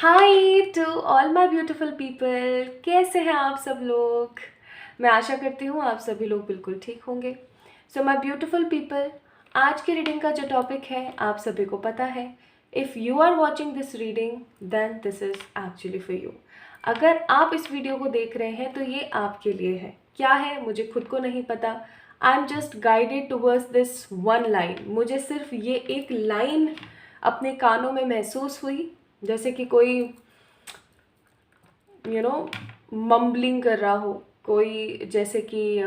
Hi to all my beautiful people, कैसे हैं आप सब लोग। मैं आशा करती हूँ आप सभी लोग बिल्कुल ठीक होंगे। सो माय ब्यूटीफुल पीपल, आज की रीडिंग का जो टॉपिक है आप सभी को पता है। If you are watching this reading then this is actually for you. अगर आप इस वीडियो को देख रहे हैं तो ये आपके लिए है। क्या है मुझे खुद को नहीं पता। I am just guided towards this one line. मुझे सिर्फ ये एक लाइन अपने कानों में महसूस हुई, जैसे कि कोई मम्बलिंग कर रहा हो, कोई जैसे कि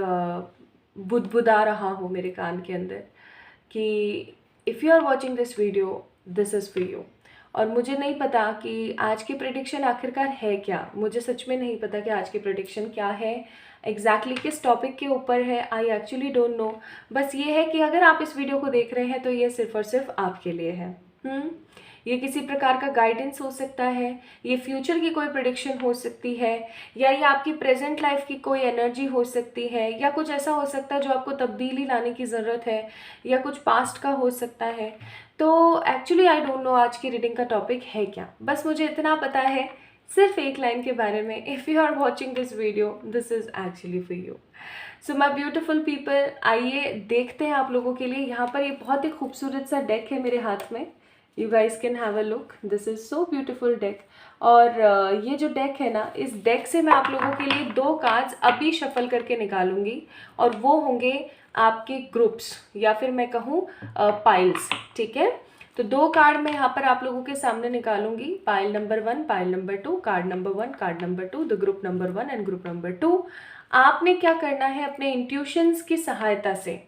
बुदबुदा रहा हो मेरे कान के अंदर कि if you are watching this video this is for you. और मुझे नहीं पता कि आज की प्रेडिक्शन आखिरकार है क्या। मुझे सच में नहीं पता कि आज की प्रेडिक्शन क्या है, एग्जैक्टली किस टॉपिक के ऊपर है। I actually don't know. बस ये है कि अगर आप इस वीडियो को देख रहे हैं तो ये सिर्फ और सिर्फ आपके लिए है। ये किसी प्रकार का गाइडेंस हो सकता है, ये फ्यूचर की कोई प्रिडिक्शन हो सकती है, या ये आपकी प्रेजेंट लाइफ की कोई एनर्जी हो सकती है, या कुछ ऐसा हो सकता है जो आपको तब्दीली लाने की ज़रूरत है, या कुछ पास्ट का हो सकता है। तो एक्चुअली आई डोंट नो आज की रीडिंग का टॉपिक है क्या। बस मुझे इतना पता है सिर्फ एक लाइन के बारे में, if you are watching this video this is actually for you. So my beautiful people, आइए देखते हैं आप लोगों के लिए। यहाँ पर ये बहुत ही खूबसूरत सा डेक है मेरे हाथ में। You guys can have a look, this is so beautiful deck. और ये जो डेक है ना, इस डेक से मैं आप लोगों के लिए दो कार्ड्स अभी शफल करके निकालूंगी, और वो होंगे आपके ग्रुप्स, या फिर मैं कहूँ पाइल्स। ठीक है, तो दो कार्ड मैं यहाँ पर आप लोगों के सामने निकालूंगी। Pile number 1, pile number 2, card number 1, card number 2, the group number 1 and group number 2। आपने क्या करना है, अपने इंट्यूशंस की सहायता से,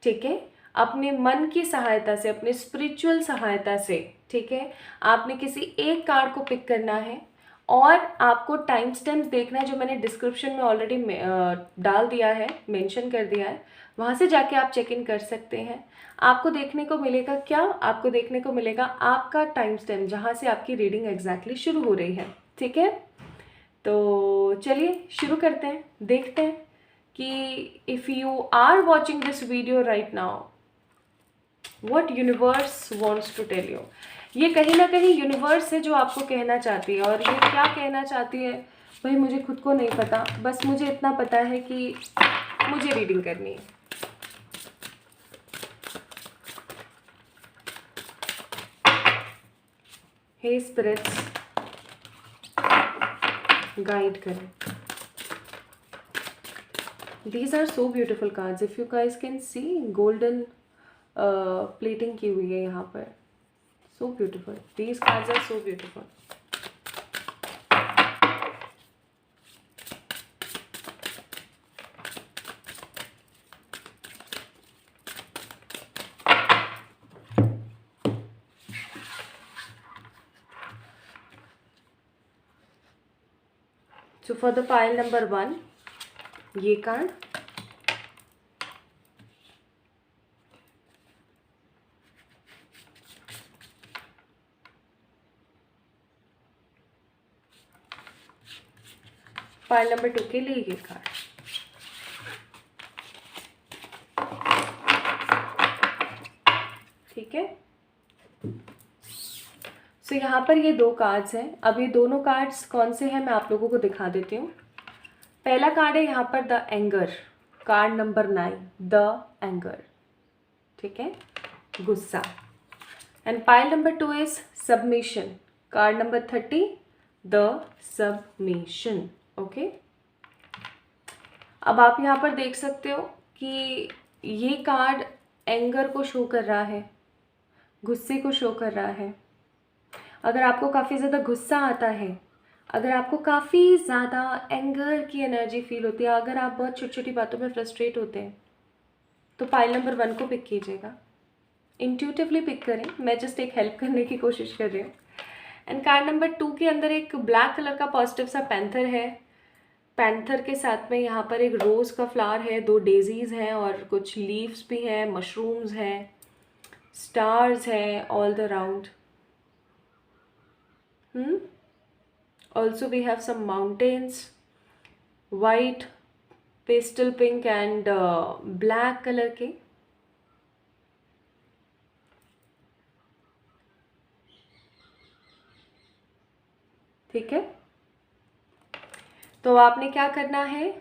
ठीक है, अपने मन की सहायता से, अपने स्पिरिचुअल सहायता से, ठीक है, आपने किसी एक कार्ड को पिक करना है, और आपको टाइम स्टैम्प्स देखना है जो मैंने डिस्क्रिप्शन में ऑलरेडी डाल दिया है, मेंशन कर दिया है। वहाँ से जाके आप चेक इन कर सकते हैं। आपको देखने को मिलेगा क्या, आपको देखने को मिलेगा आपका टाइम स्टैम्प जहाँ से आपकी रीडिंग एग्जैक्टली शुरू हो रही है। ठीक है, तो चलिए शुरू करते हैं, देखते हैं कि if you are watching this video right now, what universe wants to tell you. ये कहीं ना कहीं यूनिवर्स है जो आपको कहना चाहती है, और ये क्या कहना चाहती है भाई मुझे खुद को नहीं पता। बस मुझे इतना पता है कि मुझे रीडिंग करनी है। हे स्पिरिट्स, गाइड करें। These are so beautiful cards, if you guys can see golden plating की हुई है यहाँ पर। So beautiful, these cards are so beautiful. So for the pile number 1, ये कार्ड, पाइल नंबर 2 के लिए ये कार्ड। ठीक है, सो यहाँ पर ये दो कार्ड्स हैं। अब ये दोनों कार्ड्स कौन से हैं मैं आप लोगों को दिखा देती हूँ। पहला कार्ड है यहाँ पर the anger, card number 9, the anger. ठीक है, गुस्सा। And pile number 2 is submission, card number 30, the submission. Okay, अब आप यहाँ पर देख सकते हो कि ये कार्ड एंगर को शो कर रहा है, गुस्से को शो कर रहा है। अगर आपको काफ़ी ज़्यादा गुस्सा आता है, अगर आपको काफ़ी ज़्यादा एंगर की एनर्जी फील होती है, अगर आप बहुत छोटी छोटी बातों में फ्रस्ट्रेट होते हैं, तो पाइल नंबर 1 को पिक कीजिएगा। इंट्यूटिवली पिक करें, मैं जस्ट एक हेल्प करने की कोशिश कर रही हूँ। एंड कार्ड नंबर 2 के अंदर एक ब्लैक कलर का पॉजिटिव सा पैंथर है। पैंथर के साथ में यहाँ पर एक रोज़ का फ्लावर है, 2 डेजीज हैं, और कुछ लीव्स भी हैं, मशरूम्स हैं, स्टार्स हैं all the round. Also we have some mountains, white, pastel pink and black color के। ठीक है, तो आपने क्या करना है,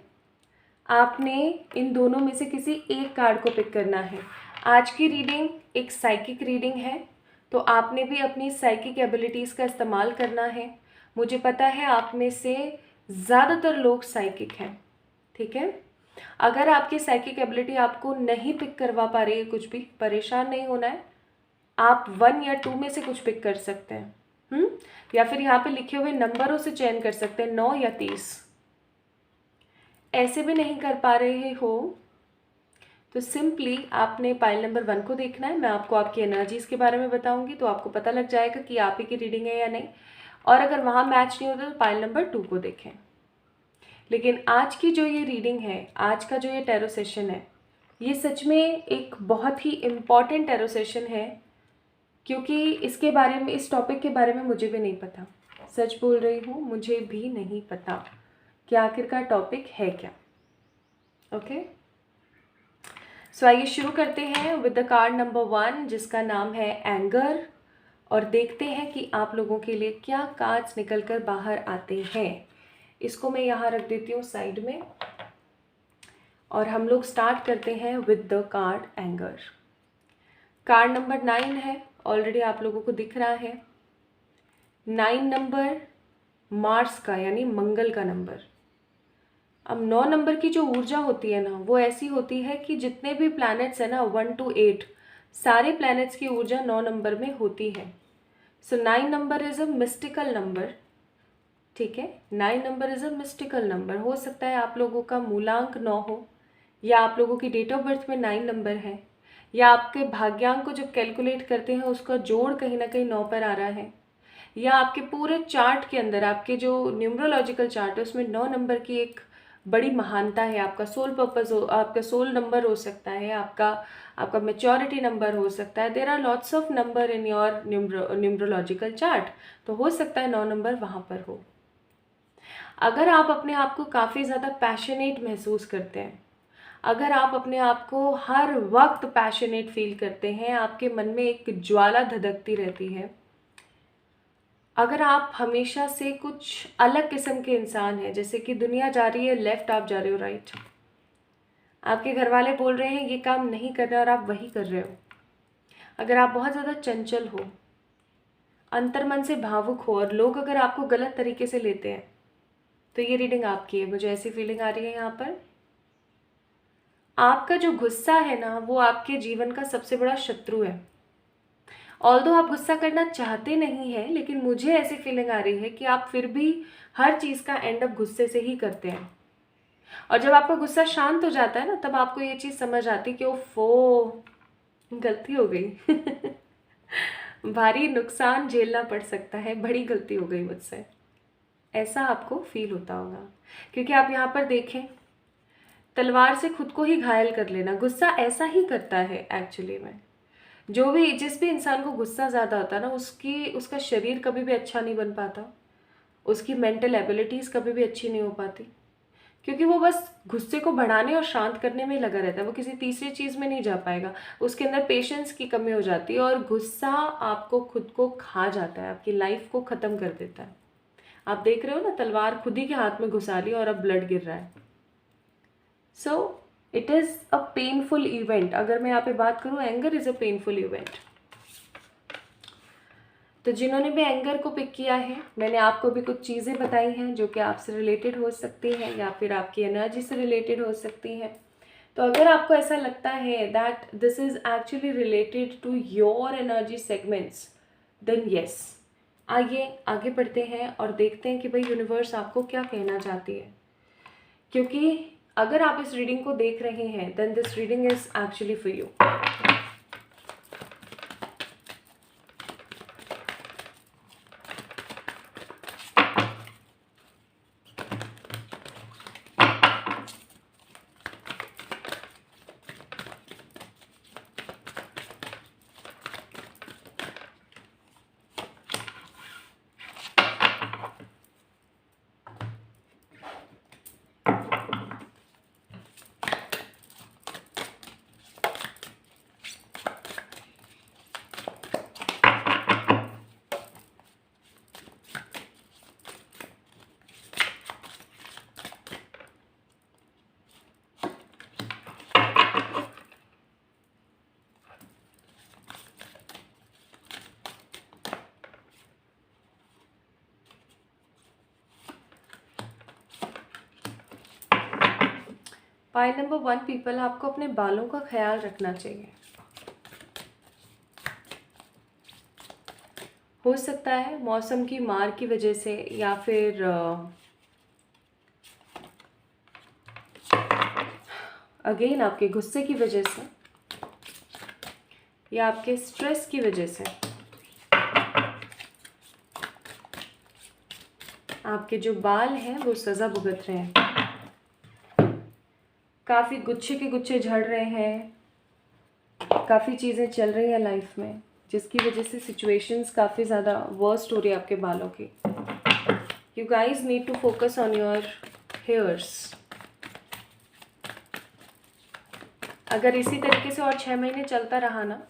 आपने इन दोनों में से किसी एक कार्ड को पिक करना है। आज की रीडिंग एक साइकिक रीडिंग है, तो आपने भी अपनी साइकिक एबिलिटीज़ का इस्तेमाल करना है। मुझे पता है आप में से ज़्यादातर लोग साइकिक हैं, ठीक है। अगर आपकी साइकिक एबिलिटी आपको नहीं पिक करवा पा रही है कुछ भी, परेशान नहीं होना है, आप 1 या 2 में से कुछ पिक कर सकते हैं, या फिर यहाँ पे लिखे हुए नंबरों से चयन कर सकते हैं, 9 या 30। ऐसे भी नहीं कर पा रहे हो तो सिंपली आपने पाइल नंबर 1 को देखना है। मैं आपको आपकी एनर्जीज़ के बारे में बताऊंगी, तो आपको पता लग जाएगा कि आप ही की रीडिंग है या नहीं। और अगर वहाँ मैच नहीं होता तो पाइल नंबर 2 को देखें। लेकिन आज की जो ये रीडिंग है, आज का जो ये टैरो सेशन है, ये सच में एक बहुत ही इम्पॉर्टेंट टैरो सेशन है, क्योंकि इसके बारे में, इस टॉपिक के बारे में मुझे भी नहीं पता। सच बोल रही हूँ, मुझे भी नहीं पता कि आखिरकार टॉपिक है क्या। ओके, सो आइए शुरू करते हैं विद द कार्ड नंबर 1, जिसका नाम है एंगर, और देखते हैं कि आप लोगों के लिए क्या कार्ड्स निकल कर बाहर आते हैं। इसको मैं यहाँ रख देती हूँ साइड में, और हम लोग स्टार्ट करते हैं with the card anger. Card number 9 है, ऑलरेडी आप लोगों को दिख रहा है। 9 नंबर मार्स का, यानी मंगल का नंबर। अब 9 नंबर की जो ऊर्जा होती है ना, वो ऐसी होती है कि जितने भी प्लैनेट्स है ना, 1 to 8, सारे प्लैनेट्स की ऊर्जा 9 नंबर में होती है। सो 9 number is a mystical number, ठीक है। 9 number is a mystical number. हो सकता है आप लोगों का मूलांक 9 हो, या आप लोगों की डेट ऑफ बर्थ में 9 नंबर है, या आपके भाग्यांक को जब कैलकुलेट करते हैं उसका जोड़ कहीं ना कहीं 9 पर आ रहा है, या आपके पूरे चार्ट के अंदर, आपके जो न्यूमरोलॉजिकल चार्ट है उसमें 9 नंबर की एक बड़ी महानता है। आपका सोल पर्पस हो, आपका सोल नंबर हो सकता है, आपका मेच्योरिटी नंबर हो सकता है। There are lots of number in your numerological chart, तो हो सकता है 9 नंबर वहाँ पर हो। अगर आप अपने आप को काफ़ी ज़्यादा पैशनेट महसूस करते हैं, अगर आप अपने आप को हर वक्त पैशनेट फील करते हैं, आपके मन में एक ज्वाला धधकती रहती है, अगर आप हमेशा से कुछ अलग किस्म के इंसान हैं, जैसे कि दुनिया जा रही है लेफ्ट, आप जा रहे हो राइट, आपके घर वाले बोल रहे हैं ये काम नहीं करना और आप वही कर रहे हो, अगर आप बहुत ज़्यादा चंचल हो, अंतर्मन से भावुक हो, और लोग अगर आपको गलत तरीके से लेते हैं, तो ये रीडिंग आपकी है। मुझे ऐसी फीलिंग आ रही है यहाँ पर। आपका जो गुस्सा है ना, वो आपके जीवन का सबसे बड़ा शत्रु है। ऑल्दो आप गुस्सा करना चाहते नहीं हैं, लेकिन मुझे ऐसी फीलिंग आ रही है कि आप फिर भी हर चीज़ का एंड अप गुस्से से ही करते हैं। और जब आपका गुस्सा शांत हो जाता है ना, तब आपको ये चीज़ समझ आती है कि ओफो, गलती हो गई भारी नुकसान झेलना पड़ सकता है, बड़ी गलती हो गई मुझसे, ऐसा आपको फील होता होगा। क्योंकि आप यहाँ पर देखें, तलवार से खुद को ही घायल कर लेना, गुस्सा ऐसा ही करता है एक्चुअली में। जिस भी इंसान को गुस्सा ज़्यादा होता है ना, उसका शरीर कभी भी अच्छा नहीं बन पाता, उसकी मेंटल एबिलिटीज़ कभी भी अच्छी नहीं हो पाती, क्योंकि वो बस गुस्से को बढ़ाने और शांत करने में लगा रहता है, वो किसी तीसरी चीज़ में नहीं जा पाएगा। उसके अंदर पेशेंस की कमी हो जाती है, और गुस्सा आपको खुद को खा जाता है, आपकी लाइफ को ख़त्म कर देता है। आप देख रहे हो ना, तलवार खुद ही के हाथ में घुसा ली और अब ब्लड गिर रहा है। So it is a painful event. अगर मैं यहाँ पे बात करूँ, anger is a painful event. तो जिन्होंने भी एंगर को पिक किया है, मैंने आपको भी कुछ चीज़ें बताई हैं जो कि आपसे रिलेटेड हो सकती हैं, या फिर आपकी एनर्जी से रिलेटेड हो सकती हैं। तो अगर आपको ऐसा लगता है that this is actually related to your energy segments, then yes, आइए आगे बढ़ते हैं और देखते हैं कि भाई यूनिवर्स आपको क्या कहना चाहती है। क्योंकि अगर आप इस रीडिंग को देख रहे हैं, then this reading is actually for you. Pile number 1 people, आपको अपने बालों का ख्याल रखना चाहिए। हो सकता है मौसम की मार की वजह से, या फिर अगेन आपके गुस्से की वजह से, या आपके स्ट्रेस की वजह से आपके जो बाल हैं वो सज़ा भुगत रहे हैं। काफ़ी गुच्छे के गुच्छे झड़ रहे हैं, काफ़ी चीज़ें चल रही हैं लाइफ में, जिसकी वजह से सिचुएशंस काफ़ी ज़्यादा वर्स्ट हो रही है आपके बालों की। You guys need to focus on your hairs. अगर इसी तरीके से और 6 महीने चलता रहा ना,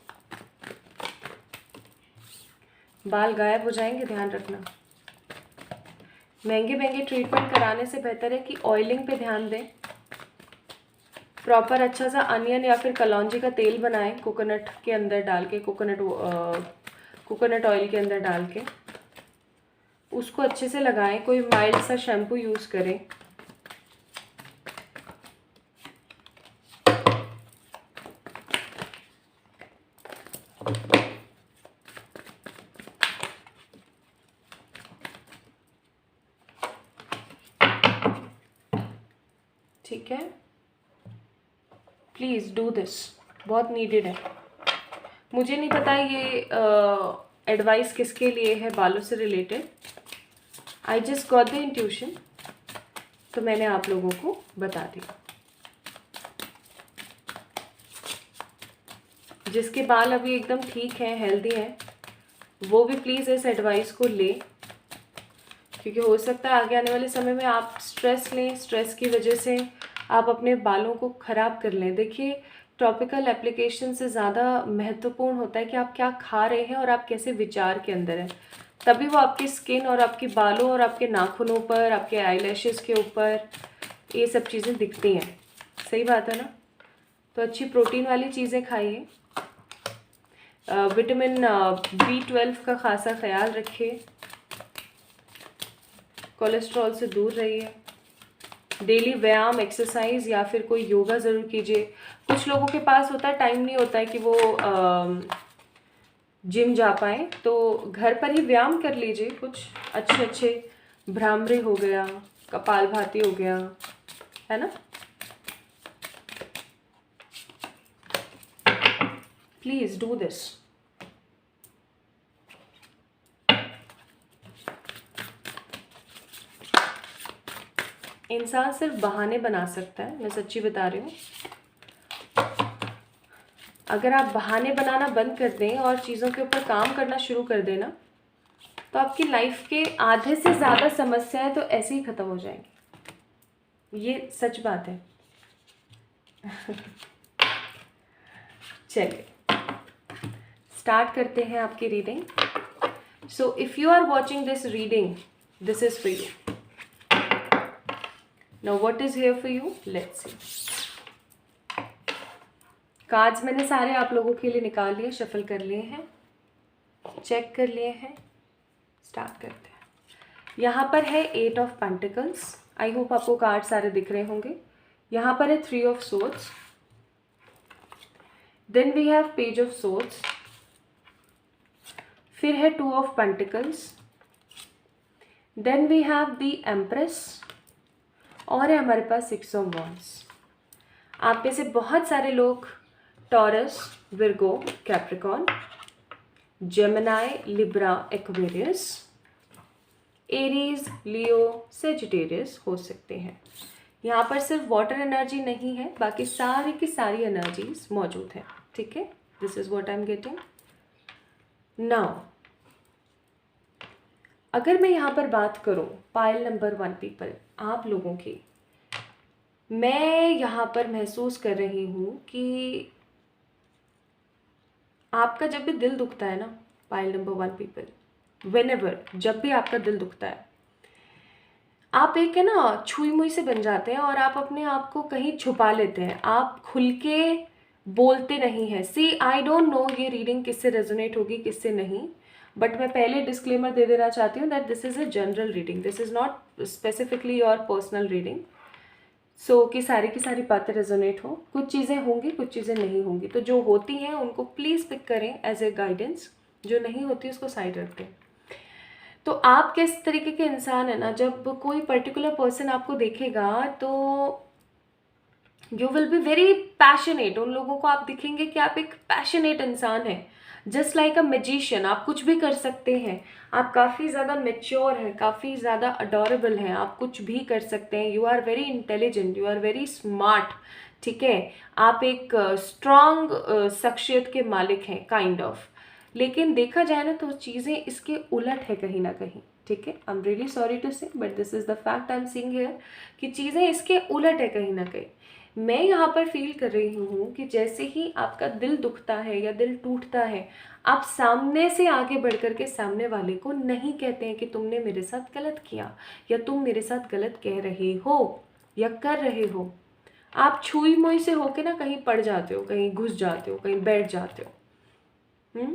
बाल गायब हो जाएंगे, ध्यान रखना। महंगे महंगे ट्रीटमेंट कराने से बेहतर है कि ऑयलिंग पे ध्यान दें। प्रॉपर अच्छा सा अनियन या फिर कलौंजी का तेल बनाएं, कोकोनट के अंदर डाल के, कोकोनट ऑयल के अंदर डाल के उसको अच्छे से लगाएं। कोई माइल्ड सा शैम्पू यूज़ करें। ठीक है, प्लीज़ डू दिस, बहुत नीडेड है। मुझे नहीं पता ये एडवाइस किसके लिए है बालों से related. I just got the intuition, तो मैंने आप लोगों को बता दिया। जिसके बाल अभी एकदम ठीक हैं, हेल्दी हैं, वो भी प्लीज़ इस एडवाइस को ले, क्योंकि हो सकता है आगे आने वाले समय में आप स्ट्रेस लें, स्ट्रेस की वजह से आप अपने बालों को ख़राब कर लें। देखिए, टॉपिकल एप्लीकेशन से ज़्यादा महत्वपूर्ण होता है कि आप क्या खा रहे हैं और आप कैसे विचार के अंदर हैं, तभी वो आपकी स्किन और आपके बालों और आपके नाखूनों पर, आपके आईलैशेस के ऊपर ये सब चीज़ें दिखती हैं। सही बात है ना? तो अच्छी प्रोटीन वाली चीज़ें खाइए, विटामिन B12 का खासा ख्याल रखिए, कोलेस्ट्रॉल से दूर रहिए, डेली व्यायाम, एक्सरसाइज या फिर कोई योगा ज़रूर कीजिए। कुछ लोगों के पास होता है, टाइम नहीं होता है कि वो जिम जा पाएँ, तो घर पर ही व्यायाम कर लीजिए। कुछ अच्छे अच्छे भ्रामरी हो गया, कपालभाति हो गया, है ना? Please do this. इंसान सिर्फ बहाने बना सकता है, मैं सच्ची बता रही हूँ। अगर आप बहाने बनाना बंद कर दें और चीज़ों के ऊपर काम करना शुरू कर देना, तो आपकी लाइफ के आधे से ज़्यादा समस्याएं तो ऐसे ही ख़त्म हो जाएंगी। ये सच बात है। चलिए स्टार्ट करते हैं आपकी reading. So if you are watching this reading, this is for you. Now what is here for you? Let's see. Cards मैंने सारे आप लोगों के लिए निकाल लिए, शफल कर लिए हैं, चेक कर लिए हैं। स्टार्ट करते हैं। यहाँ पर है 8 ऑफ पेंटिकल्स। आई होप आपको कार्ड सारे दिख रहे होंगे। यहाँ पर है 3 of swords, then we have page of swords, फिर है 2 of pentacles, then we have the Empress, और है हमारे पास 6 ऑफ वॉन्ड्स। आप में से बहुत सारे लोग Taurus, Virgo, Capricorn, Gemini, Libra, Aquarius, Aries, Leo, Sagittarius हो सकते हैं। यहाँ पर सिर्फ वाटर एनर्जी नहीं है, बाकी सारी की सारी एनर्जीज मौजूद हैं। ठीक है, this is what I am getting now. अगर मैं यहाँ पर बात करूँ पाइल नंबर 1 पीपल, आप लोगों की, मैं यहाँ पर महसूस कर रही हूँ कि आपका जब भी दिल दुखता है ना, पाइल नंबर 1 पीपल, व्हेनेवर, जब भी आपका दिल दुखता है, आप एक है ना छुई मुई से बन जाते हैं और आप अपने आप को कहीं छुपा लेते हैं। आप खुल के बोलते नहीं हैं। सी आई डोंट नो ये रीडिंग किससे रेजोनेट होगी, किससे नहीं, बट मैं पहले डिस्क्लेमर दे देना चाहती हूँ that this is a general reading, this is not specifically your personal reading. So कि सारी की सारी बातें रेजोनेट हो, कुछ चीज़ें होंगी कुछ चीज़ें नहीं होंगी, तो जो होती हैं उनको प्लीज़ पिक करें एज ए गाइडेंस, जो नहीं होती उसको साइड रख दें। तो आप किस तरीके के इंसान है ना, जब कोई पर्टिकुलर पर्सन आपको देखेगा तो you will be very passionate, उन लोगों को आप दिखेंगे कि आप एक पैशनेट इंसान हैं, जस्ट लाइक अ मैजिशियन, आप कुछ भी कर सकते हैं, आप काफ़ी ज़्यादा मेच्योर हैं, काफ़ी ज़्यादा अडोरेबल हैं, आप कुछ भी कर सकते हैं, you are very intelligent, you are very smart, ठीक है, आप एक स्ट्रॉन्ग शख्सियत के मालिक हैं काइंड ऑफ। लेकिन देखा जाए ना तो चीज़ें इसके उलट है कहीं ना कहीं, ठीक है, I am really sorry to से but this is the fact I am seeing here, कि चीज़ें इसके उलट है कहीं ना कहीं। मैं यहाँ पर फील कर रही हूँ कि जैसे ही आपका दिल दुखता है या दिल टूटता है, आप सामने से आगे बढ़ कर के सामने वाले को नहीं कहते हैं कि तुमने मेरे साथ गलत किया या तुम मेरे साथ गलत कह रहे हो या कर रहे हो। आप छुई मुई से होके ना कहीं पड़ जाते हो, कहीं घुस जाते हो, कहीं बैठ जाते हो।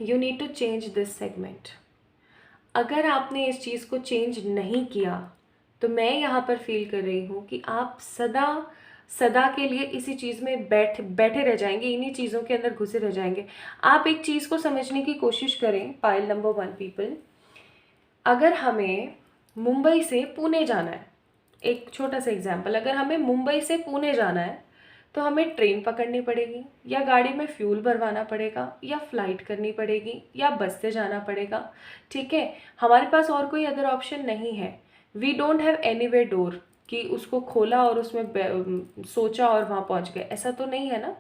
You need to change this segment. अगर आपने इस चीज़ को चेंज नहीं किया तो मैं यहाँ पर फील कर रही हूँ कि आप सदा सदा के लिए इसी चीज़ में बैठे रह जाएंगे, इन्हीं चीज़ों के अंदर घुसे रह जाएंगे। आप एक चीज़ को समझने की कोशिश करें, पाइल नंबर 1 पीपल, अगर हमें मुंबई से पुणे जाना है, एक छोटा सा एग्जाम्पल, अगर हमें मुंबई से पुणे जाना है तो हमें ट्रेन पकड़नी पड़ेगी या गाड़ी में फ्यूल भरवाना पड़ेगा या फ्लाइट करनी पड़ेगी या बस से जाना पड़ेगा, ठीक है, हमारे पास और कोई अदर ऑप्शन नहीं है। We don't have anyway door कि उसको खोला और उसमें सोचा और वहाँ पहुँच गए, ऐसा तो नहीं है ना।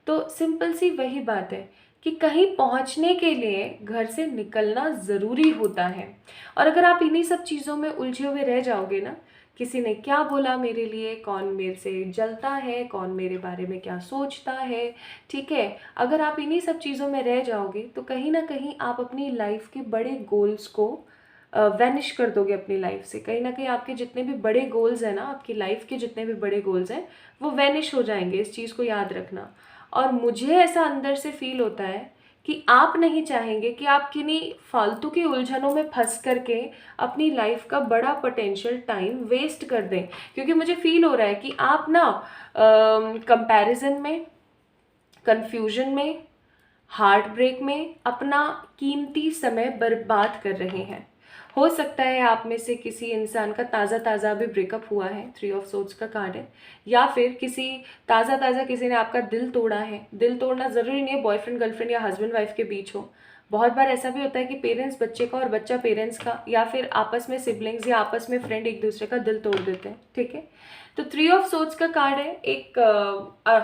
तो सिंपल सी वही बात है कि कहीं पहुँचने के लिए घर से निकलना ज़रूरी होता है। और अगर आप इन्हीं सब चीज़ों में उलझे हुए रह जाओगे ना, किसी ने क्या बोला मेरे लिए, कौन मेरे से जलता है, कौन मेरे बारे में क्या सोचता है, ठीक है, अगर आप इन्हीं सब चीज़ों में रह जाओगे तो कहीं ना कहीं आप अपनी लाइफ के बड़े गोल्स को वैनिश कर दोगे अपनी लाइफ से। कहीं ना कहीं आपके जितने भी बड़े गोल्स हैं ना, आपकी लाइफ के जितने भी बड़े गोल्स हैं वो वैनिश हो जाएंगे, इस चीज़ को याद रखना। और मुझे ऐसा अंदर से फील होता है कि आप नहीं चाहेंगे कि आप किन्हीं फालतू की उलझनों में फंस करके अपनी लाइफ का बड़ा पोटेंशियल टाइम वेस्ट कर दें, क्योंकि मुझे फील हो रहा है कि आप ना कंपैरिजन में, कंफ्यूजन में, हार्ट ब्रेक में अपना कीमती समय बर्बाद कर रहे हैं। हो सकता है आप में से किसी इंसान का ताज़ा ताज़ा अभी ब्रेकअप हुआ है, 3 ऑफ सोर्ड्स का कार्ड है, या फिर किसी ताज़ा ताज़ा किसी ने आपका दिल तोड़ा है। दिल तोड़ना ज़रूरी नहीं है बॉयफ्रेंड गर्लफ्रेंड या हस्बैंड वाइफ के बीच हो, बहुत बार ऐसा भी होता है कि पेरेंट्स बच्चे का और बच्चा पेरेंट्स का, या फिर आपस में सिबलिंग्स या आपस में फ्रेंड एक दूसरे का दिल तोड़ देते हैं, ठीक है। तो 3 ऑफ सोर्ड्स का कार्ड है, एक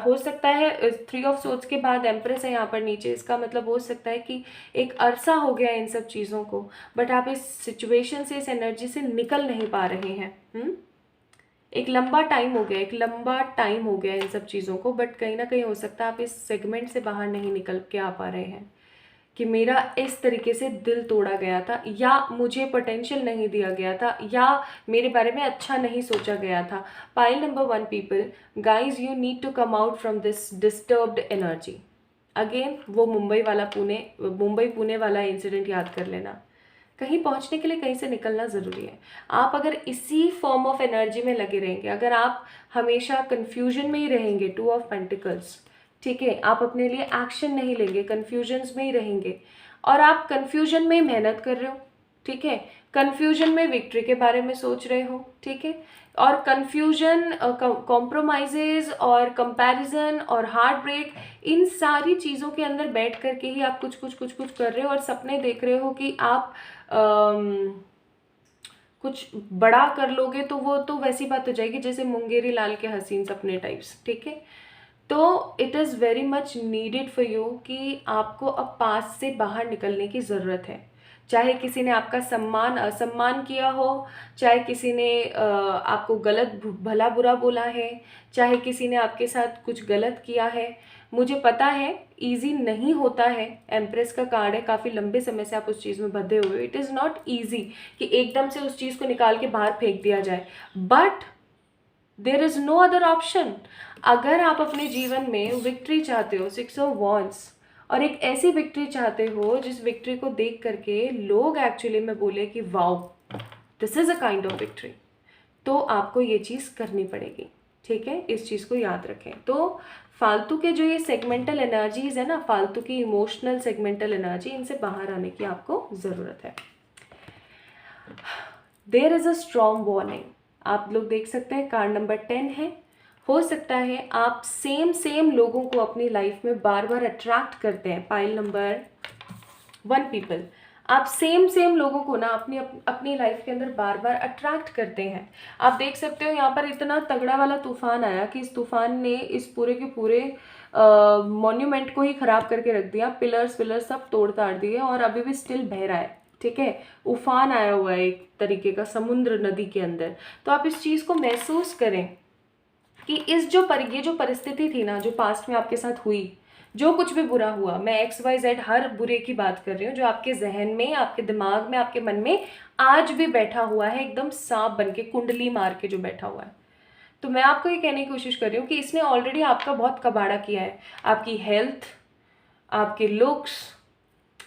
हो सकता है 3 ऑफ सोर्ड्स के बाद एम्प्रेस है यहाँ पर नीचे, इसका मतलब हो सकता है कि एक अरसा हो गया इन सब चीज़ों को, बट आप इस सिचुएशन से, इस एनर्जी से निकल नहीं पा रहे हैं। एक लंबा टाइम हो गया, एक लंबा टाइम हो गया इन सब चीज़ों को, बट कहीं ना कहीं हो सकता है आप इस सेगमेंट से बाहर नहीं निकल के आ पा रहे हैं कि मेरा इस तरीके से दिल तोड़ा गया था, या मुझे पोटेंशियल नहीं दिया गया था, या मेरे बारे में अच्छा नहीं सोचा गया था। Pile number 1 people, guys you need to come out from this disturbed energy. Again वो मुंबई पुणे वाला इंसिडेंट याद कर लेना। कहीं पहुंचने के लिए कहीं से निकलना ज़रूरी है। आप अगर इसी फॉर्म ऑफ एनर्जी में लगे रहेंगे, अगर आप हमेशा कन्फ्यूजन में ही रहेंगे, 2 ऑफ पेंटिकल्स, ठीक है, आप अपने लिए एक्शन नहीं लेंगे, कन्फ्यूजन्स में ही रहेंगे, और आप कन्फ्यूजन में ही मेहनत कर रहे हो, ठीक है, कन्फ्यूजन में विक्ट्री के बारे में सोच रहे हो, ठीक है, और कन्फ्यूजन, कॉम्प्रोमाइजेज और कंपैरिजन और हार्ट ब्रेक, इन सारी चीज़ों के अंदर बैठ करके ही आप कुछ कर रहे हो और सपने देख रहे हो कि आप कुछ बड़ा कर लोगे, तो वो तो वैसी बात हो जाएगी जैसे मुंगेरी लाल के हसीन सपने टाइप्स, ठीक है। तो it is very much needed for you कि आपको अब पास से बाहर निकलने की ज़रूरत है। चाहे किसी ने आपका सम्मान असम्मान किया हो, चाहे किसी ने आपको गलत भला बुरा बोला है, चाहे किसी ने आपके साथ कुछ गलत किया है, मुझे पता है ईजी नहीं होता है। एम्प्रेस का कार्ड है, काफ़ी लंबे समय से आप उस चीज़ में बंधे हुए हो, इट इज़ नॉट ईजी कि एकदम से उस चीज़ को निकाल के बाहर फेंक दिया जाए, but there is no other option. अगर आप अपने जीवन में विक्ट्री चाहते हो, 6 ऑफ वॉन्ड्स, और एक ऐसी विक्ट्री चाहते हो जिस विक्ट्री को देख करके लोग एक्चुअली में बोले कि wow this is a kind of victory, तो आपको ये चीज़ करनी पड़ेगी, ठीक है। इस चीज़ को याद रखें। तो फालतू के जो ये सेगमेंटल एनर्जीज है ना, फालतू की इमोशनल सेगमेंटल एनर्जी, इनसे बाहर आने की आपको ज़रूरत है। There is a strong warning. आप लोग देख सकते हैं कार्ड नंबर 10 है। हो सकता है आप सेम लोगों को अपनी लाइफ में बार बार अट्रैक्ट करते हैं। पाइल नंबर 1 पीपल, आप सेम लोगों को ना अपनी लाइफ के अंदर बार बार अट्रैक्ट करते हैं। आप देख सकते हो यहाँ पर इतना तगड़ा वाला तूफान आया कि इस तूफान ने इस पूरे के पूरे मॉन्यूमेंट को ही खराब करके रख दिया। पिलर्स सब तोड़ ताड़ दिए और अभी भी स्टिल बह रहा है, ठीक है। उफान आया हुआ है एक तरीके का समुद्र नदी के अंदर। तो आप इस चीज़ को महसूस करें कि ये जो परिस्थिति थी ना, जो पास्ट में आपके साथ हुई, जो कुछ भी बुरा हुआ, मैं XYZ हर बुरे की बात कर रही हूँ, जो आपके जहन में, आपके दिमाग में, आपके मन में आज भी बैठा हुआ है, एकदम सांप बन के कुंडली मार के जो बैठा हुआ है। तो मैं आपको ये कहने की कोशिश कर रही हूँ कि इसने ऑलरेडी आपका बहुत कबाड़ा किया है। आपकी हेल्थ, आपके लुक्स,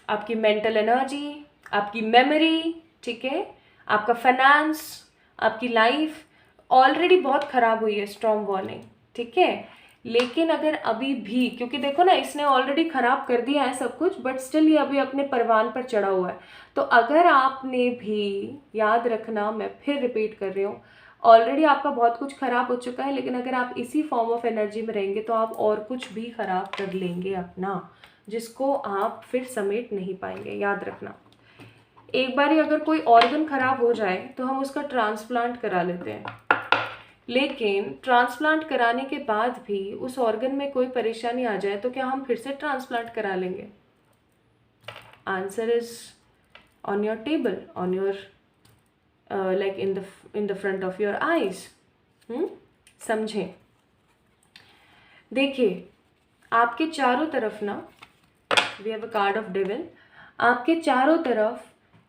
आपकी मेंटल एनर्जी, आपकी मेमोरी, ठीक है, आपका फाइनेंस, आपकी लाइफ ऑलरेडी बहुत ख़राब हुई है। स्ट्रॉन्ग वार्निंग, ठीक है। लेकिन अगर अभी भी, क्योंकि देखो ना, इसने ऑलरेडी ख़राब कर दिया है सब कुछ, बट स्टिल ये अभी अपने परवान पर चढ़ा हुआ है। तो अगर आपने भी, याद रखना, मैं फिर रिपीट कर रही हूँ, ऑलरेडी आपका बहुत कुछ ख़राब हो चुका है, लेकिन अगर आप इसी फॉर्म ऑफ एनर्जी में रहेंगे तो आप और कुछ भी ख़राब कर लेंगे अपना, जिसको आप फिर समेट नहीं पाएंगे। याद रखना, एक बार अगर कोई ऑर्गन खराब हो जाए तो हम उसका ट्रांसप्लांट करा लेते हैं, लेकिन ट्रांसप्लांट कराने के बाद भी उस ऑर्गन में कोई परेशानी आ जाए तो क्या हम फिर से ट्रांसप्लांट करा लेंगे? Answer is on your table, on your like in the front of your eyes. समझें। देखिए, आपके चारों तरफ ना, we have a card of devil, आपके चारों तरफ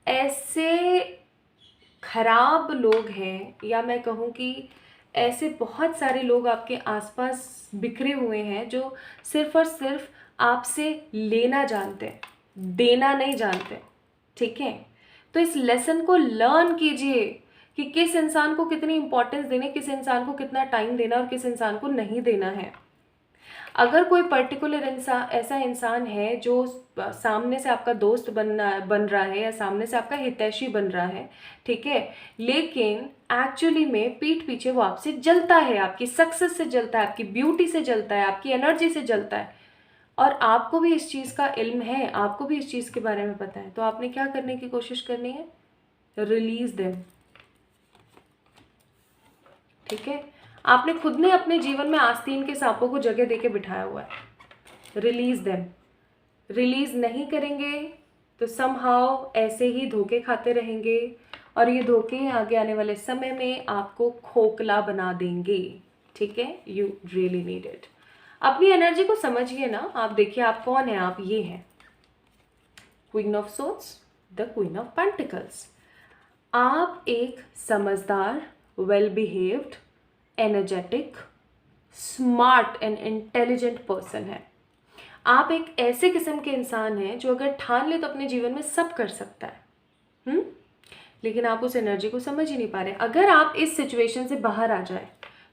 ऐसे खराब लोग हैं, या मैं कहूँ कि ऐसे बहुत सारे लोग आपके आसपास बिखरे हुए हैं जो सिर्फ और सिर्फ आपसे लेना जानते हैं, देना नहीं जानते, ठीक है। तो इस लेसन को लर्न कीजिए कि किस इंसान को कितनी इंपॉर्टेंस देनी, किस इंसान को कितना टाइम देना और किस इंसान को नहीं देना है। अगर कोई पर्टिकुलर ऐसा इंसान है जो सामने से आपका दोस्त बन रहा है, या सामने से आपका हितैषी बन रहा है, ठीक है, लेकिन एक्चुअली में पीठ पीछे वो आपसे जलता है, आपकी सक्सेस से जलता है, आपकी ब्यूटी से जलता है, आपकी एनर्जी से जलता है, और आपको भी इस चीज़ का इल्म है, आपको भी इस चीज़ के बारे में पता है, तो आपने क्या करने की कोशिश करनी है? रिलीज देम, ठीक है। आपने खुद ने अपने जीवन में आस्तीन के सांपों को जगह देके बिठाया हुआ है। Release them. रिलीज नहीं करेंगे तो समहाउ ऐसे ही धोखे खाते रहेंगे, और ये धोखे आगे आने वाले समय में आपको खोखला बना देंगे, ठीक है। You really need it. अपनी एनर्जी को समझिए ना। आप देखिए, आप कौन है? आप ये हैं, queen of swords, the queen of pentacles. आप एक समझदार, well behaved, energetic, smart and intelligent person है। आप एक ऐसे किस्म के इंसान हैं जो अगर ठान ले तो अपने जीवन में सब कर सकता है। लेकिन आप उस एनर्जी को समझ ही नहीं पा रहे। अगर आप इस सिचुएशन से बाहर आ जाए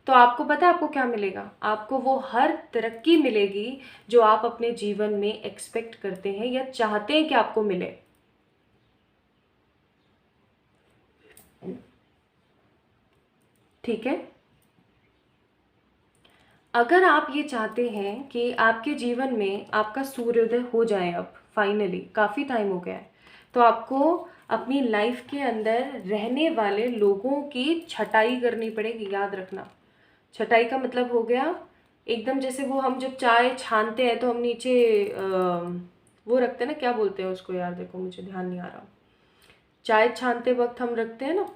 तो आपको पता है आपको क्या मिलेगा? आपको वो हर तरक्की मिलेगी जो आप अपने जीवन में एक्सपेक्ट करते हैं या चाहते हैं कि आपको मिले। ठीक है। अगर आप ये चाहते हैं कि आपके जीवन में आपका सूर्योदय हो जाए, अब फाइनली, काफ़ी टाइम हो गया है, तो आपको अपनी लाइफ के अंदर रहने वाले लोगों की छटाई करनी पड़ेगी। याद रखना, छटाई का मतलब हो गया एकदम जैसे वो हम जब चाय छानते हैं तो हम नीचे वो रखते हैं ना, क्या बोलते हैं उसको यार, देखो मुझे ध्यान नहीं आ रहा। चाय छानते वक्त हम रखते हैं ना,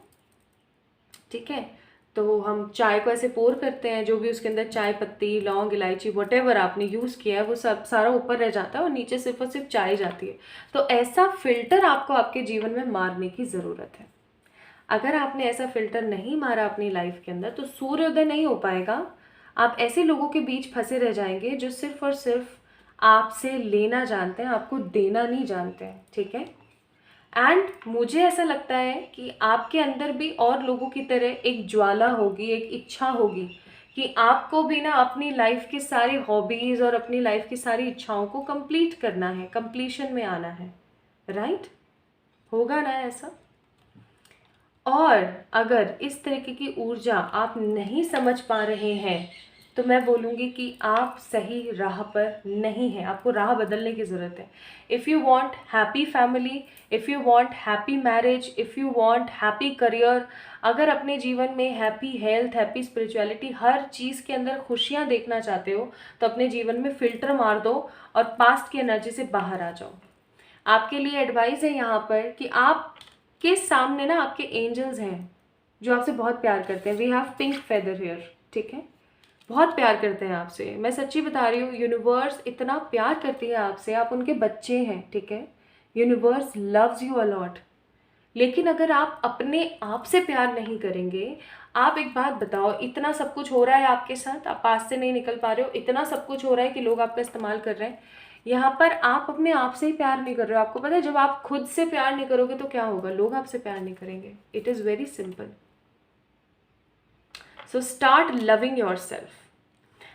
ठीक है। तो हम चाय को ऐसे पोर करते हैं, जो भी उसके अंदर चाय पत्ती, लौंग, इलायची, वटेवर आपने यूज़ किया है वो सब सारा ऊपर रह जाता है और नीचे सिर्फ और सिर्फ चाय जाती है। तो ऐसा फिल्टर आपको आपके जीवन में मारने की ज़रूरत है। अगर आपने ऐसा फिल्टर नहीं मारा अपनी लाइफ के अंदर तो सूर्योदय नहीं हो पाएगा। आप ऐसे लोगों के बीच फंसे रह जाएंगे जो सिर्फ और सिर्फ आपसे लेना जानते हैं, आपको देना नहीं जानते हैं, ठीक है। एंड मुझे ऐसा लगता है कि आपके अंदर भी और लोगों की तरह एक ज्वाला होगी, एक इच्छा होगी कि आपको भी ना अपनी लाइफ की सारी हॉबीज़ और अपनी लाइफ की सारी इच्छाओं को कंप्लीट करना है, कंप्लीशन में आना है, राइट? होगा ना ऐसा? और अगर इस तरीके की ऊर्जा आप नहीं समझ पा रहे हैं तो मैं बोलूँगी कि आप सही राह पर नहीं हैं, आपको राह बदलने की ज़रूरत है। If you want happy family, if you want happy marriage, if you want happy career, अगर अपने जीवन में हैप्पी हेल्थ, हैप्पी स्पिरिचुअलिटी, हर चीज़ के अंदर खुशियाँ देखना चाहते हो तो अपने जीवन में फ़िल्टर मार दो और पास्ट की एनर्जी से बाहर आ जाओ। आपके लिए एडवाइस है यहाँ पर कि आप के सामने ना आपके एंजल्स हैं जो आपसे बहुत प्यार करते हैं। We have pink feather here, ठीक है? बहुत प्यार करते हैं आपसे, मैं सच्ची बता रही हूँ। यूनिवर्स इतना प्यार करती है आपसे, आप उनके बच्चे हैं, ठीक है? Universe loves you a lot. लेकिन अगर आप अपने आप से प्यार नहीं करेंगे, आप एक बात बताओ, इतना सब कुछ हो रहा है आपके साथ, आप पास से नहीं निकल पा रहे हो, इतना सब कुछ हो रहा है कि लोग आपका इस्तेमाल कर रहे हैं, यहाँ पर आप अपने आप से ही प्यार नहीं कर रहे हो। आपको पता है जब आप खुद से प्यार नहीं करोगे तो क्या होगा? लोग आपसे प्यार नहीं करेंगे। It is very simple. So start loving your self.